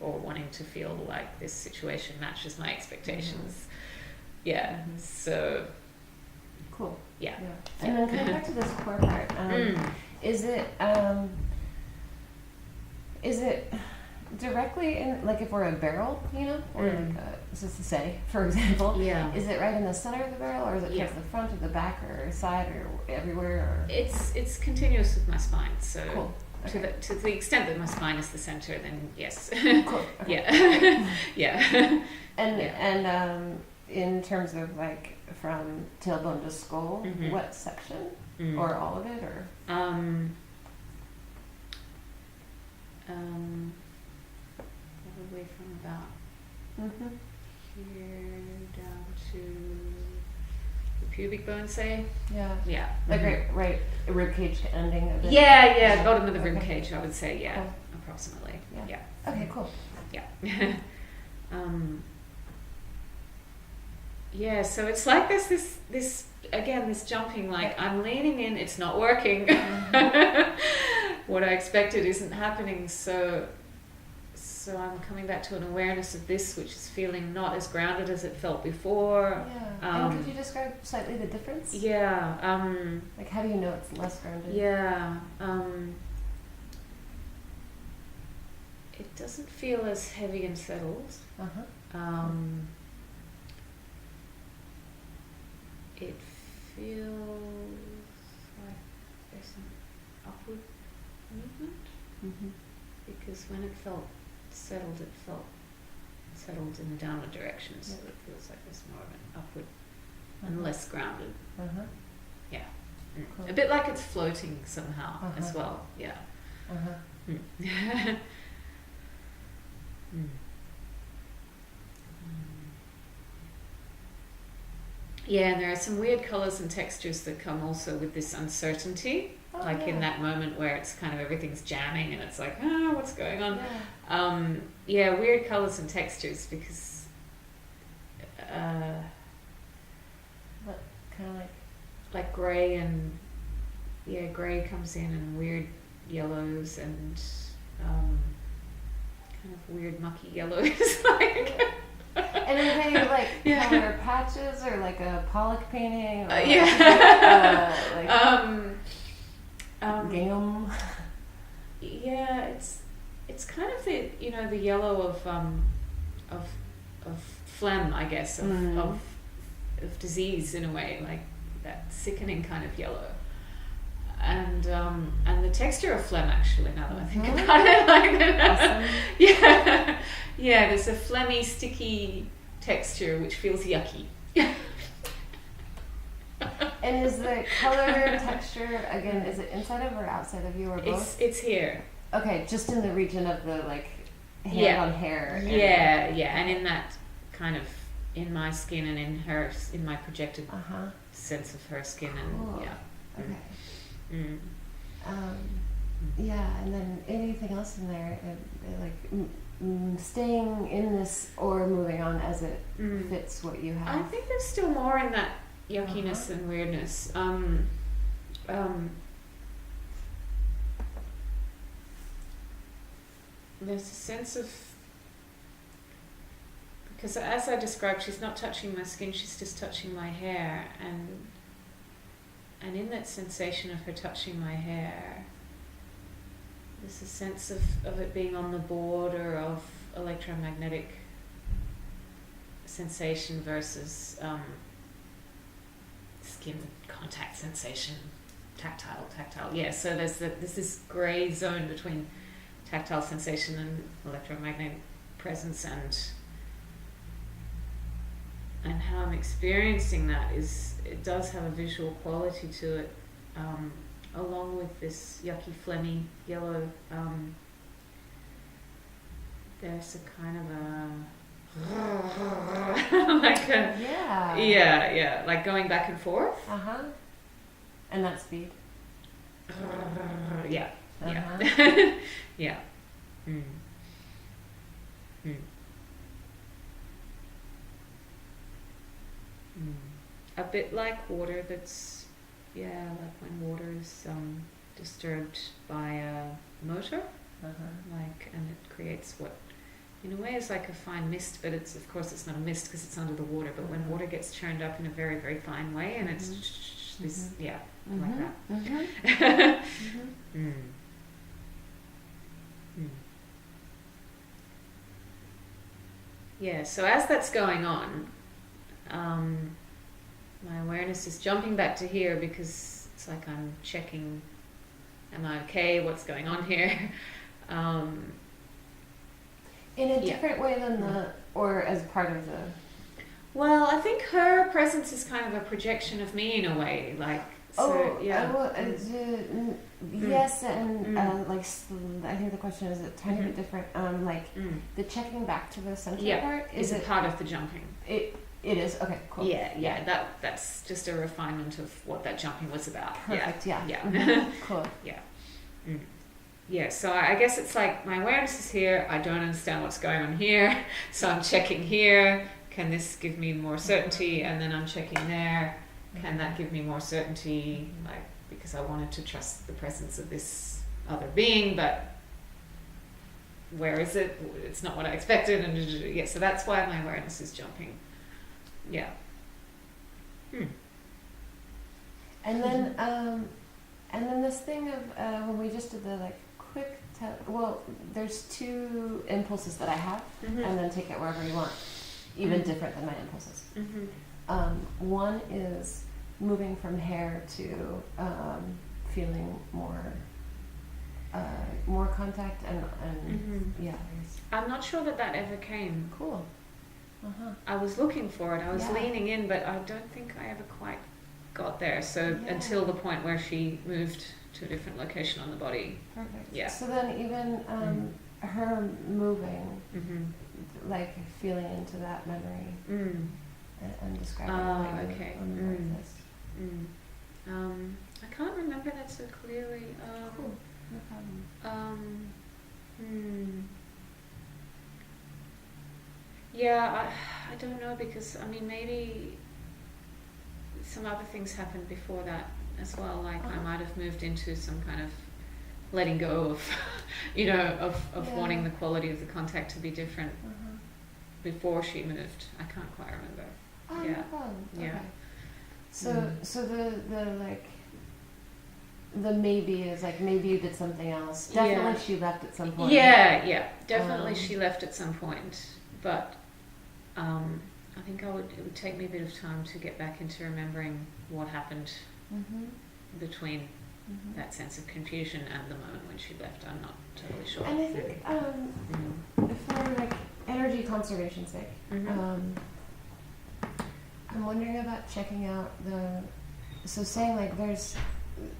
Or wanting to feel like this situation matches my expectations. Yeah. So. Cool. Yeah. And then coming back to this core part, is it directly in, like if we're a barrel, you know, or like just to say, for example, is it right in the center of the barrel, or is it towards the front or the back or side or everywhere? Or? It's continuous with my spine. So. Cool. Okay. To the extent that my spine is the center, then yes. Cool. Okay. Yeah. And in terms of like from tailbone to skull, what section, or all of it, or? Probably from about here down to the pubic bone, say. Yeah. Like right rib cage ending of it. Yeah, bottom of the rib cage, I would say. Yeah, cool. Approximately. Yeah. Okay, cool. Yeah. Yeah, so it's like this again, this jumping, like I'm leaning in, it's not working. What I expected isn't happening, so I'm coming back to an awareness of this, which is feeling not as grounded as it felt before. And could you describe slightly the difference? Yeah. Like how do you know it's less grounded? Yeah. It doesn't feel as heavy and settled. It feels like there's an upward movement, because when it felt settled, it felt settled in the downward direction, so it feels like there's more of an upward and less grounded. Yeah. Cool. A bit like it's floating somehow as well. Yeah. Yeah, and there are some weird colors and textures that come also with this uncertainty, in that moment where it's kind of everything's jamming and it's like, what's going on? Weird colors and textures because what kind of like gray, and gray comes in, and weird yellows, and kind of weird mucky yellows. And are they like Yeah. color patches or like a Pollock painting? Or Yeah. like gingham? Yeah, it's kind of the the yellow of phlegm, I guess, of disease in a way, like that sickening kind of yellow. And the texture of phlegm, actually, now that I think about it, like Awesome. yeah, there's a phlegmy, sticky texture which feels yucky. And is the color texture again? Is it inside of or outside of you or both? It's here. Okay, just in the region of the like hand Yeah. on hair. Yeah, and in that kind of in my skin and in my projected sense of her skin Cool. and yeah. Okay. Mm. Yeah, and then anything else in there, like staying in this or moving on as it fits what you have. I think there's still more in that yuckiness and weirdness. There's a sense of, because as I described, she's not touching my skin, she's just touching my hair, and in that sensation of her touching my hair, there's a sense of it being on the border of electromagnetic sensation versus skin contact sensation, tactile. Yeah, so there's this grey zone between tactile sensation and electromagnetic presence, and how I'm experiencing that is, it does have a visual quality to it, along with this yucky, phlegmy yellow. There's a kind of a like a yeah, like going back and forth. And that speed. Yeah. Yeah. A bit like water that's, like when water is disturbed by a motor, like, and it creates what in a way is like a fine mist, but it's, of course it's not a mist because it's under the water, but when water gets churned up in a very, very fine way, and it's this, like that. Yeah, so as that's going on, my awareness is jumping back to here because it's like I'm checking, am I okay, what's going on here? In a different way than or as part of the... Well, I think her presence is kind of a projection of me in a way, like, so, yes, and like I think the question is a tiny bit different. Like the checking back to the center part is a part of the jumping. It is okay. Cool. Yeah. That's just a refinement of what that jumping was about. Perfect. Yeah. Cool. Yeah. Yeah. So I guess it's like my awareness is here. I don't understand what's going on here, so I'm checking here. Can this give me more certainty? And then I'm checking there. Can that give me more certainty? Like, because I wanted to trust the presence of this other being, but where is it? It's not what I expected. And so that's why my awareness is jumping. Yeah. And then this thing of when we just did the like quick there's two impulses that I have, and then take it wherever you want, even different than my impulses. One is moving from hair to feeling more contact and I'm not sure that ever came. Cool. I was looking for it. I was leaning in, but I don't think I ever quite got there. So until the point where she moved to a different location on the body. Perfect. Yeah. So then even her moving, like feeling into that memory. And describing okay. I can't remember that so clearly. Cool. No problem. Yeah, I don't know, because I mean maybe some other things happened before that as well. Like I might have moved into some kind of letting go of, of wanting the quality of the contact to be different before she moved. I can't quite remember. Oh, Yeah. no problem. Yeah. Okay. So the maybe is like maybe you did something else. Definitely Yeah. she left at some point. Yeah, definitely Um, she left at some point, but I think it would take me a bit of time to get back into remembering what happened Mm-hmm. between Mm-hmm. that sense of confusion and the moment when she left. I'm not totally sure. And I think for like energy conservation's sake, Mhm. I'm wondering about checking out saying like there's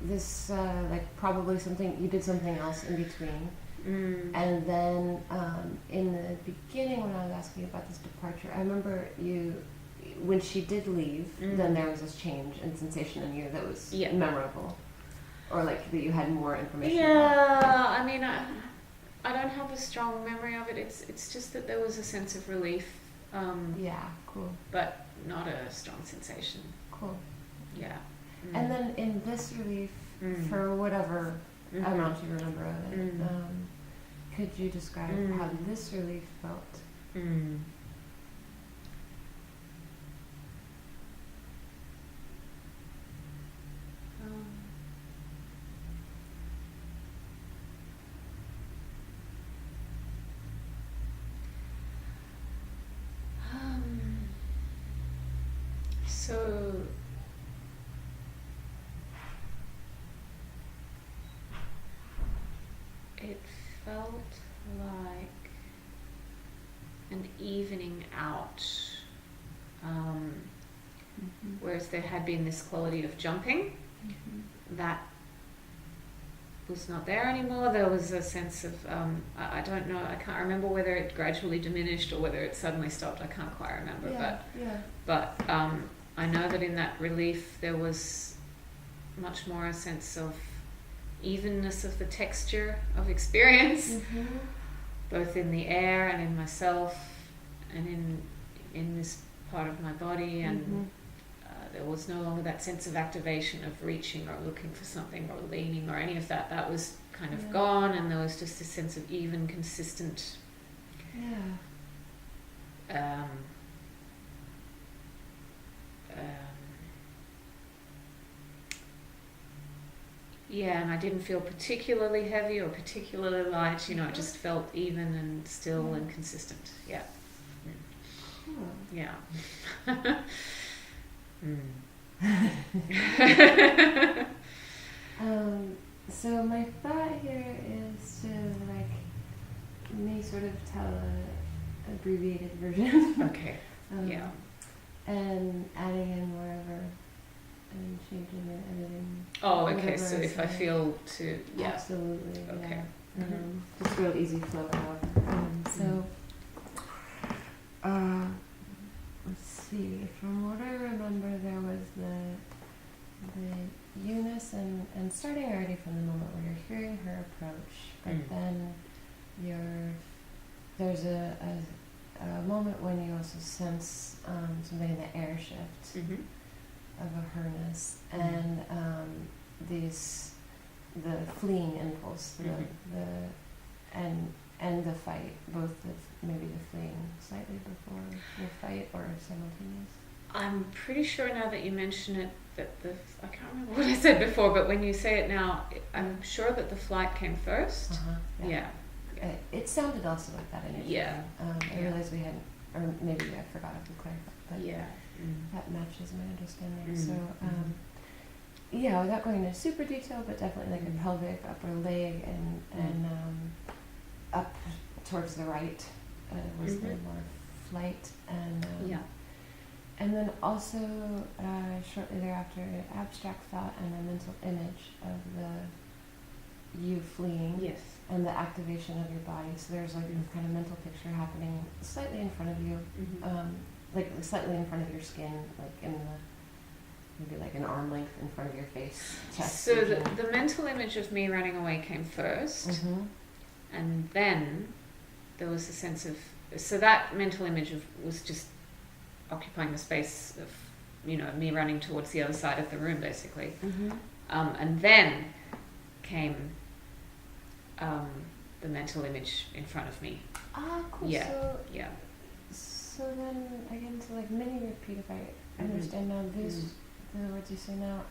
this like probably something you did something else in between, and then in the beginning when I was asking about this departure, I remember when she did leave, then there was this change in sensation in you that was memorable, or like that you had more information about. Yeah, I mean, I don't have a strong memory of it. It's just that there was a sense of relief, Yeah, cool. but not a strong sensation. Cool. Yeah. And then in this relief, for whatever amount you remember of it, could you describe how this relief felt? So it felt like an evening out, whereas there had been this quality of jumping that was not there anymore. There was a sense of I don't know, I can't remember whether it gradually diminished or whether it suddenly stopped. I can't quite remember, but I know that in that relief there was much more a sense of evenness of the texture of experience, both in the air and in myself and in this part of my body, and there was no longer that sense of activation of reaching or looking for something or leaning or any of that. That was kind of gone, and there was just this sense of even, consistent and I didn't feel particularly heavy or particularly light. You know, it just felt even and still and consistent. Yeah. Yeah. So my thought here is to like maybe sort of tell a abbreviated version. Okay. And adding in wherever and changing and editing. Oh, okay. So if I feel to absolutely. Okay. Yeah. Just real easy flow out. Let's see. From what I remember, there was the eunice and starting already from the moment where you're hearing her approach, but then there's a moment when you also sense something in the air shift of a herness and the fleeing impulse, and the fight, both maybe the fleeing slightly before the fight or simultaneous. I'm pretty sure now that you mention it that I can't remember what I said before, but when you say it now, I'm sure that the flight came first. Yeah. It sounded also like that initially. Yeah. I realized we hadn't, or maybe I forgot to clarify, but yeah. That matches my understanding. So, without going into super detail, but definitely like a pelvic, upper leg, and up towards the right was the more flight, and then also shortly thereafter, an abstract thought and a mental image of you fleeing. Yes. And the activation of your body. So there's like this kind of mental picture happening slightly in front of you, like slightly in front of your skin, like in maybe like an arm length in front of your face, chest. So the mental image of me running away came first, and then there was a sense of, so that mental image was just occupying the space of, me running towards the other side of the room, basically. And then came the mental image in front of me. Ah, cool. Yeah. So, so then again, so like mini repeat, if I understand now these the words you say now.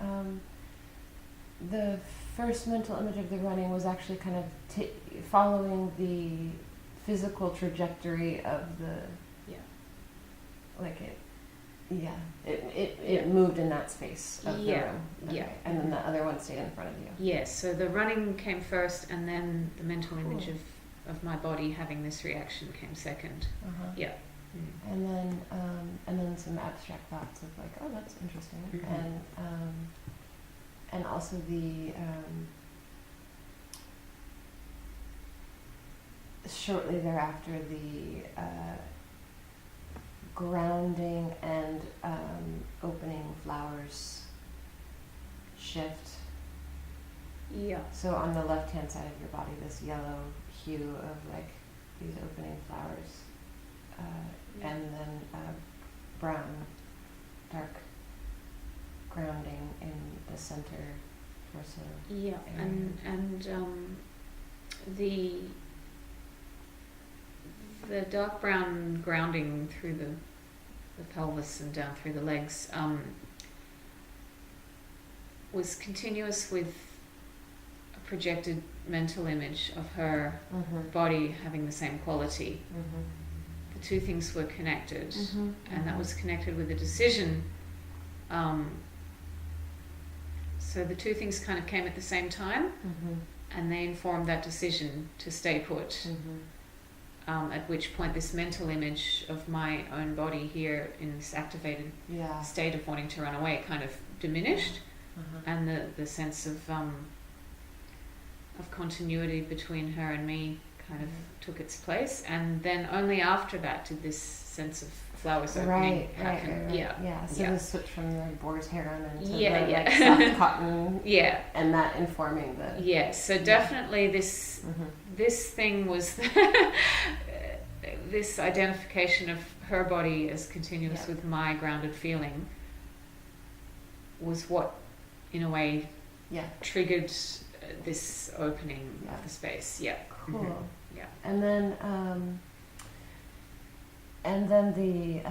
The first mental image of the running was actually kind of following the physical trajectory of the like it moved in that space of the room. Okay. And then the other one stayed in front of you. Yes, so the running came first, and then the mental image of my body having this reaction came second. Yeah. And then some abstract thoughts of like, oh, that's interesting. And also the shortly thereafter the grounding and opening flowers shift. Yeah. So on the left-hand side of your body, this yellow hue of like these opening flowers, and then brown, dark grounding in the center torso. Yeah, area. and the dark brown grounding through the pelvis and down through the legs was continuous with a projected mental image of her body having the same quality. The two things were connected, and that was connected with a decision. So the two things kind of came at the same time, and they informed that decision to stay put. At which point this mental image of my own body here in this activated state of wanting to run away kind of diminished, and the sense of continuity between her and me kind of took its place. And then only after that did this sense of flowers opening happen. Right. So the switch from the boar's hair into like soft cotton. And that informing the. So definitely this thing was this identification of her body as continuous with my grounded feeling was what, in a way, triggered this opening of the space. Cool. And then the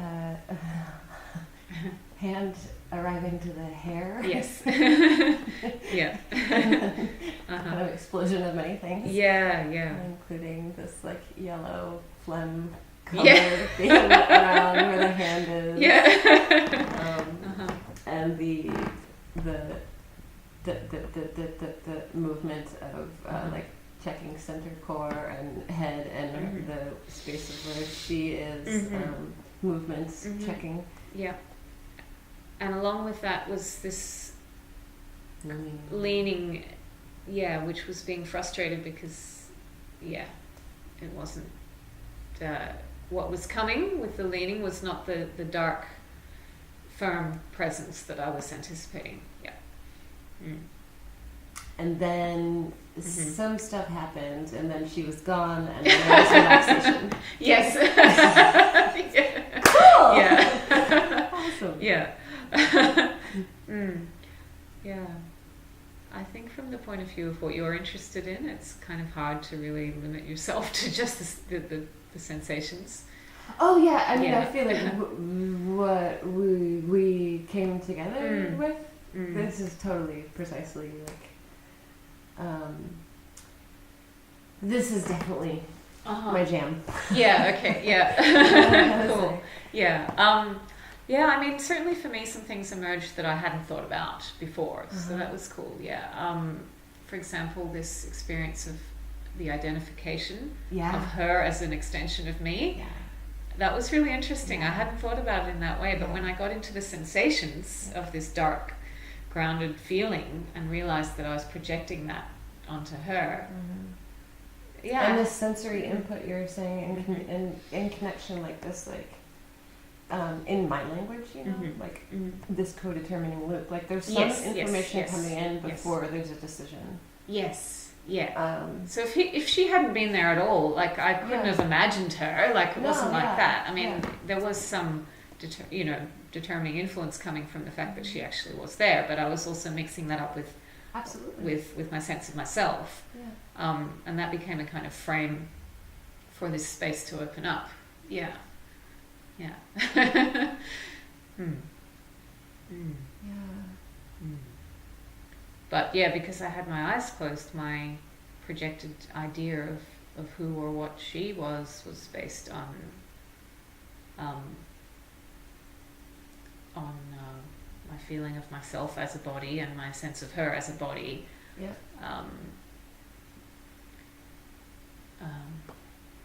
hand arriving to the hair. Yes. Kind of explosion of many things. Including this like yellow phlegm color being around where the hand is. And the movement of like checking center core and head and the space of where she is, movements checking. And along with that was this leaning, which was being frustrated because it wasn't what was coming with the leaning was not the dark firm presence that I was anticipating. And then some stuff happened, and then she was gone, and then there was relaxation. Cool. Awesome. I think from the point of view of what you're interested in, it's kind of hard to really limit yourself to just the sensations. Oh yeah, I mean, I feel like what we came together with. This is totally precisely like. This is definitely my jam. Cool. I mean, certainly for me, some things emerged that I hadn't thought about before, so that was cool. For example, this experience of the identification of her as an extension of me. That was really interesting. I hadn't thought about it in that way, but when I got into the sensations of this dark, grounded feeling and realized that I was projecting that onto her. And this sensory input you're saying in connection like this, like in my language, like this co-determining loop. Like there's some information coming in before there's a decision. So if she hadn't been there at all, like I couldn't have imagined her. Like it wasn't like that. I mean, there was some, determining influence coming from the fact that she actually was there. But I was also mixing that up with my sense of myself, and that became a kind of frame for this space to open up. Yeah. mm. Mm. Yeah. Mm. But yeah, because I had my eyes closed, my projected idea of who or what she was based um, on my feeling of myself as a body and my sense of her as a body. Yeah. Um,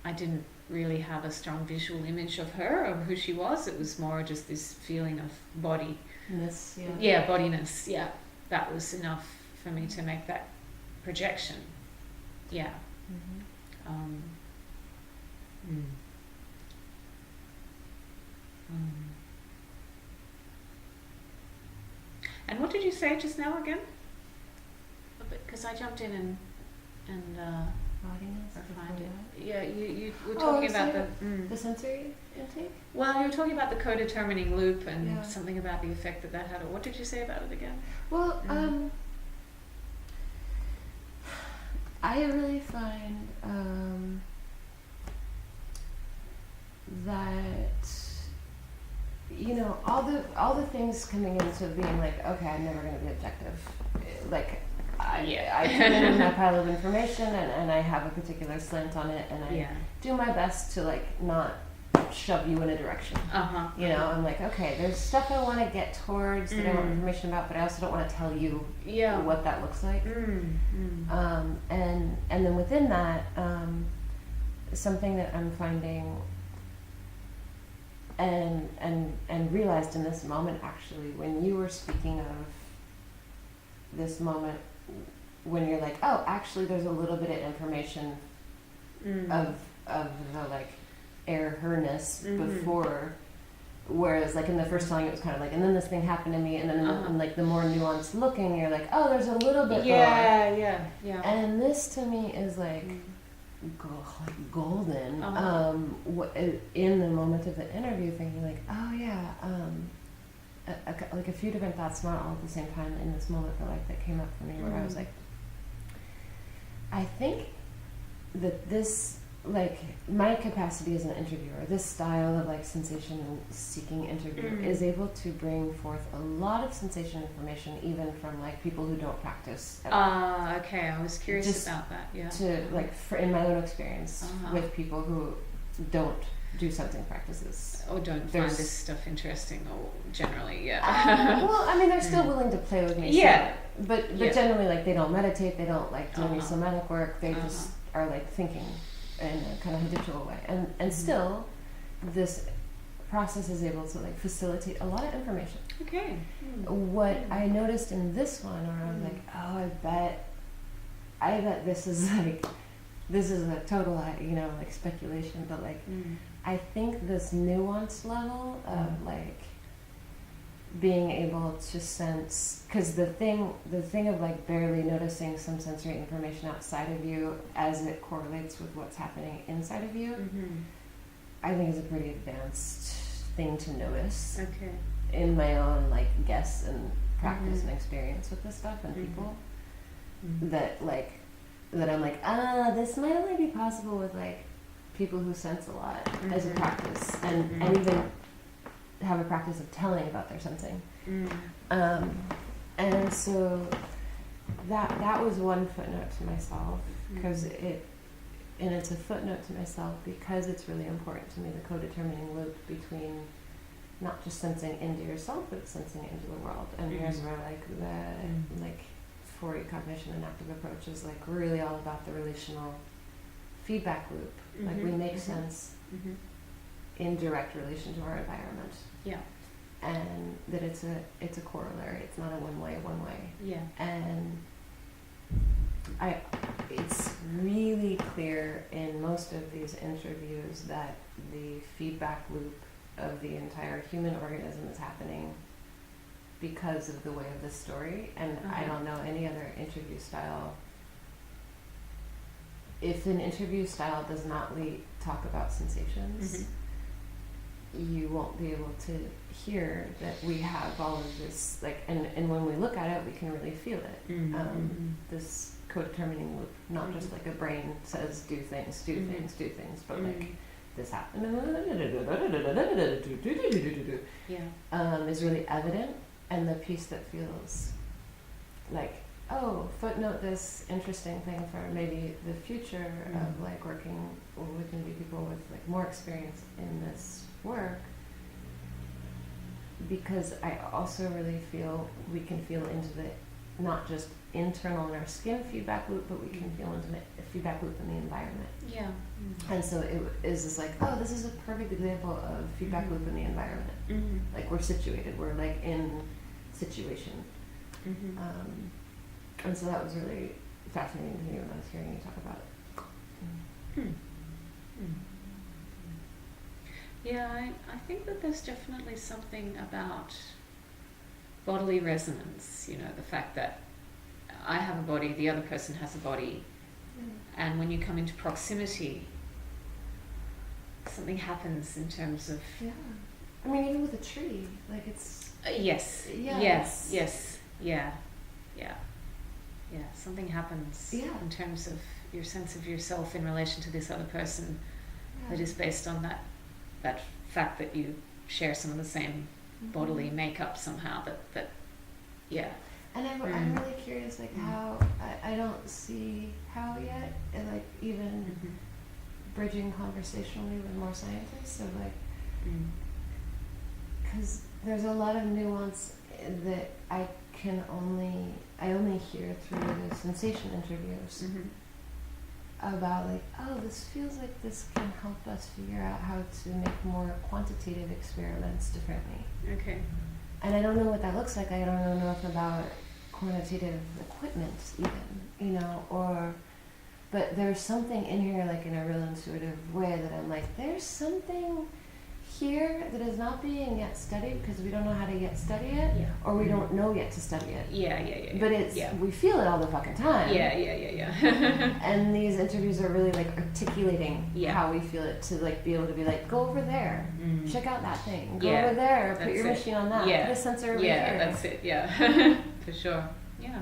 I didn't really have a strong visual image of her, of who she was. It was more just this feeling of body. This, yeah. Yeah, bodiness. Yeah, that was enough for me to make that projection. Yeah. Mm-hmm. Mm. And what did you say just now again? Because I jumped in and Bodiness. refined before it. Yeah, you were Oh, talking so about the sensory intake? well, you were talking about the co-determining loop and Yeah. something about the effect that had. What did you say about it again? Well, Mm. I really find that all the things coming into being like, okay, I'm never going to be objective. Like I come in with my pile of information and I have a particular slant on it and I do my best to like not shove you in a direction. I'm like, okay, there's stuff I want to get towards that I want information about, but I also don't want to tell you what that looks like. And then within that, something that I'm finding and realized in this moment, actually, when you were speaking of this moment when you're like, oh, actually there's a little bit of information of the like her-ness before, whereas like in the first telling it was kind of like, and then this thing happened to me, and then in like the more nuanced looking, you're like, oh, there's a little bit more. And this to me is like golden. In the moment of the interview, thinking like, oh yeah, like a few different thoughts, not all at the same time in this moment, but like that came up for me where I was like, I think that this, like my capacity as an interviewer, this style of like sensation seeking interview is able to bring forth a lot of sensation information even from like people who don't practice at all. Okay, I was curious Just about that. Yeah. To like in my own experience with people who don't do sensing practices or don't find this stuff interesting, or generally, well, I mean, they're still willing to play with me. Yeah. So, but generally, like they don't meditate, they don't like do any somatic work. They just are like thinking in a kind of habitual way, and still, this process is able to like facilitate a lot of information. Okay. What I noticed in this one, where I was like, oh, I bet this is a total, like speculation, but like, I think this nuance level of like being able to sense, because the thing of like barely noticing some sensory information outside of you as it correlates with what's happening inside of you, I think is a pretty advanced thing to notice. Okay. In my own like guess and practice and experience with this stuff and people, that I'm like, this might only be possible with like people who sense a lot as a practice and even have a practice of telling about their sensing. And so that was one footnote to myself, because it's a footnote to myself because it's really important to me, the co-determining loop between not just sensing into yourself, but sensing into the world. And here's where like the like for cognition and active approach is like really all about the relational feedback loop. Like we make sense in direct relation to our environment. Yeah. And that it's a corollary. It's not a one way. Yeah. And it's really clear in most of these interviews that the feedback loop of the entire human organism is happening because of the way of this story. And I don't know any other interview style. If an interview style does not talk about sensations, you won't be able to hear that we have all of this, like, and when we look at it, we can really feel it. This co-determining loop, not just like a brain says do things, but like this happened, is really evident, and the piece that feels like, oh, footnote this interesting thing for maybe the future of like working with maybe people with like more experience in this work, because I also really feel we can feel into the not just internal in our skin feedback loop, but we can feel into the feedback loop in the environment. Yeah. And so it is just like, oh, this is a perfect example of feedback loop in the environment. Like we're situated, we're like in situation. And so that was really fascinating to me when I was hearing you talk about it. Yeah, I think that there's definitely something about bodily resonance, you know, the fact that I have a body, the other person has a body, and when you come into proximity, something happens in terms of... Yeah. I mean, even with a tree, like it's... yes. Yeah, Yes. Yeah. Something happens in terms of your sense of yourself in relation to this other person that is based on that fact that you share some of the same bodily makeup somehow. That And I'm really curious, like how I don't see how yet, and like even bridging conversationally with more scientists of like, because there's a lot of nuance that I only hear through the sensation interviews about like, oh, this feels like this can help us figure out how to make more quantitative experiments differently. Okay. And I don't know what that looks like. I don't know enough about quantitative equipment even, but there's something in here like in a real intuitive way that I'm like, there's something here that is not being yet studied because we don't know how to yet study it, or we don't know yet to study it. Yeah. But it's we feel it all the fucking time. Yeah. And these interviews are really like articulating how we feel it, to like be able to be like, go over there, check out that thing, go over there, put your machine on that, put a sensor over here. Yeah, that's it. Yeah, for sure. Yeah.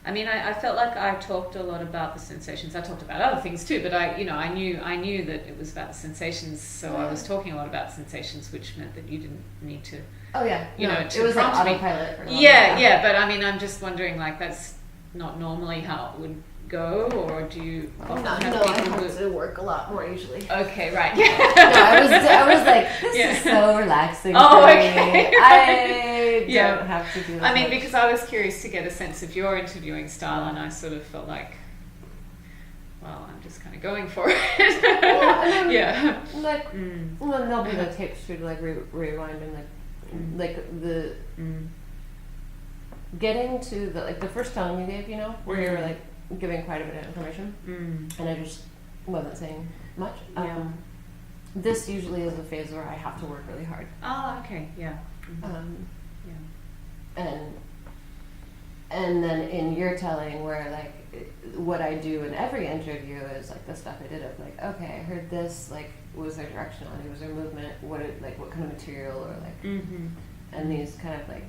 I mean, I felt like I talked a lot about the sensations. I talked about other things too, but I knew that it was about the sensations, so I was talking a lot about sensations, which meant that you didn't need to. Oh yeah, to it was like prompt me. autopilot for a long Yeah, but I mean, I'm just wondering, like, that's not normally how it would go, or do you often have people I who... have to work a lot more usually. Okay, right. No, I was like, this is so relaxing. Oh, for okay. me. I don't have to do that. I mean, because I was curious to get a sense of your interviewing style, and I sort of felt like, well, I'm just kind of going for it. Yeah. Like, well, there'll be the tapes to like rewind and like the getting to the first time you gave, where you were like giving quite a bit of information, and I just wasn't saying much. This usually is a phase where I have to work really hard. Oh, okay, yeah. And then in your telling, where like what I do in every interview is like the stuff I did of like, okay, I heard this, like, was there directionality, was there movement, what kind of material, or like, and these kind of like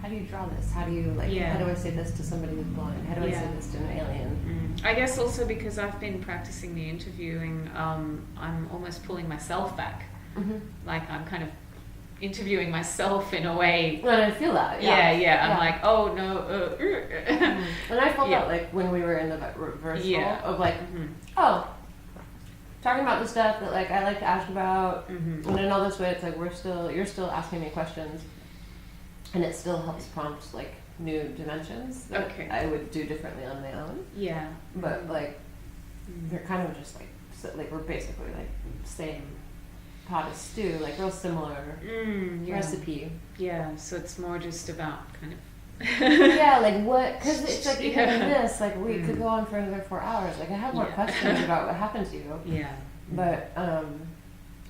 how do you draw this? How do you how do I say this to somebody who's blind? How do I say this to an alien? I guess also because I've been practicing the interviewing, I'm almost pulling myself back. Like I'm kind of interviewing myself in a way. Well, I feel that. I'm like, oh no. And I felt that like when we were in the reversal of like, oh, talking about the stuff that like I like to ask about, and in all this way, it's like you're still asking me questions, and it still helps prompt like new dimensions that I would do differently on my own. Yeah. But like, they're kind of just like we're basically like same pot of stew, like real similar recipe. Yeah, so it's more just about kind of like what, because it's like even in this, like we could go on for another 4 hours. Like I have more questions about what happened to you. Yeah. But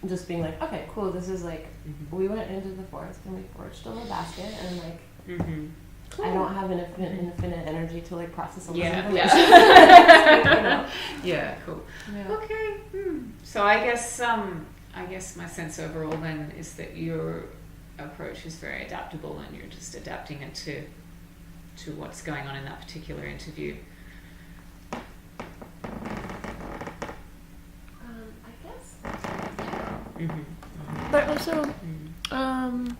just being like, okay, cool, this is like we went into the forest and we forged a little basket, and like cool. I don't have an infinite energy to like process all this information. Yeah, cool. Yeah. Okay. So I guess my sense overall then is that your approach is very adaptable, and you're just adapting it to to what's going on in that particular interview. I guess. Mm-hmm. But also, Mm.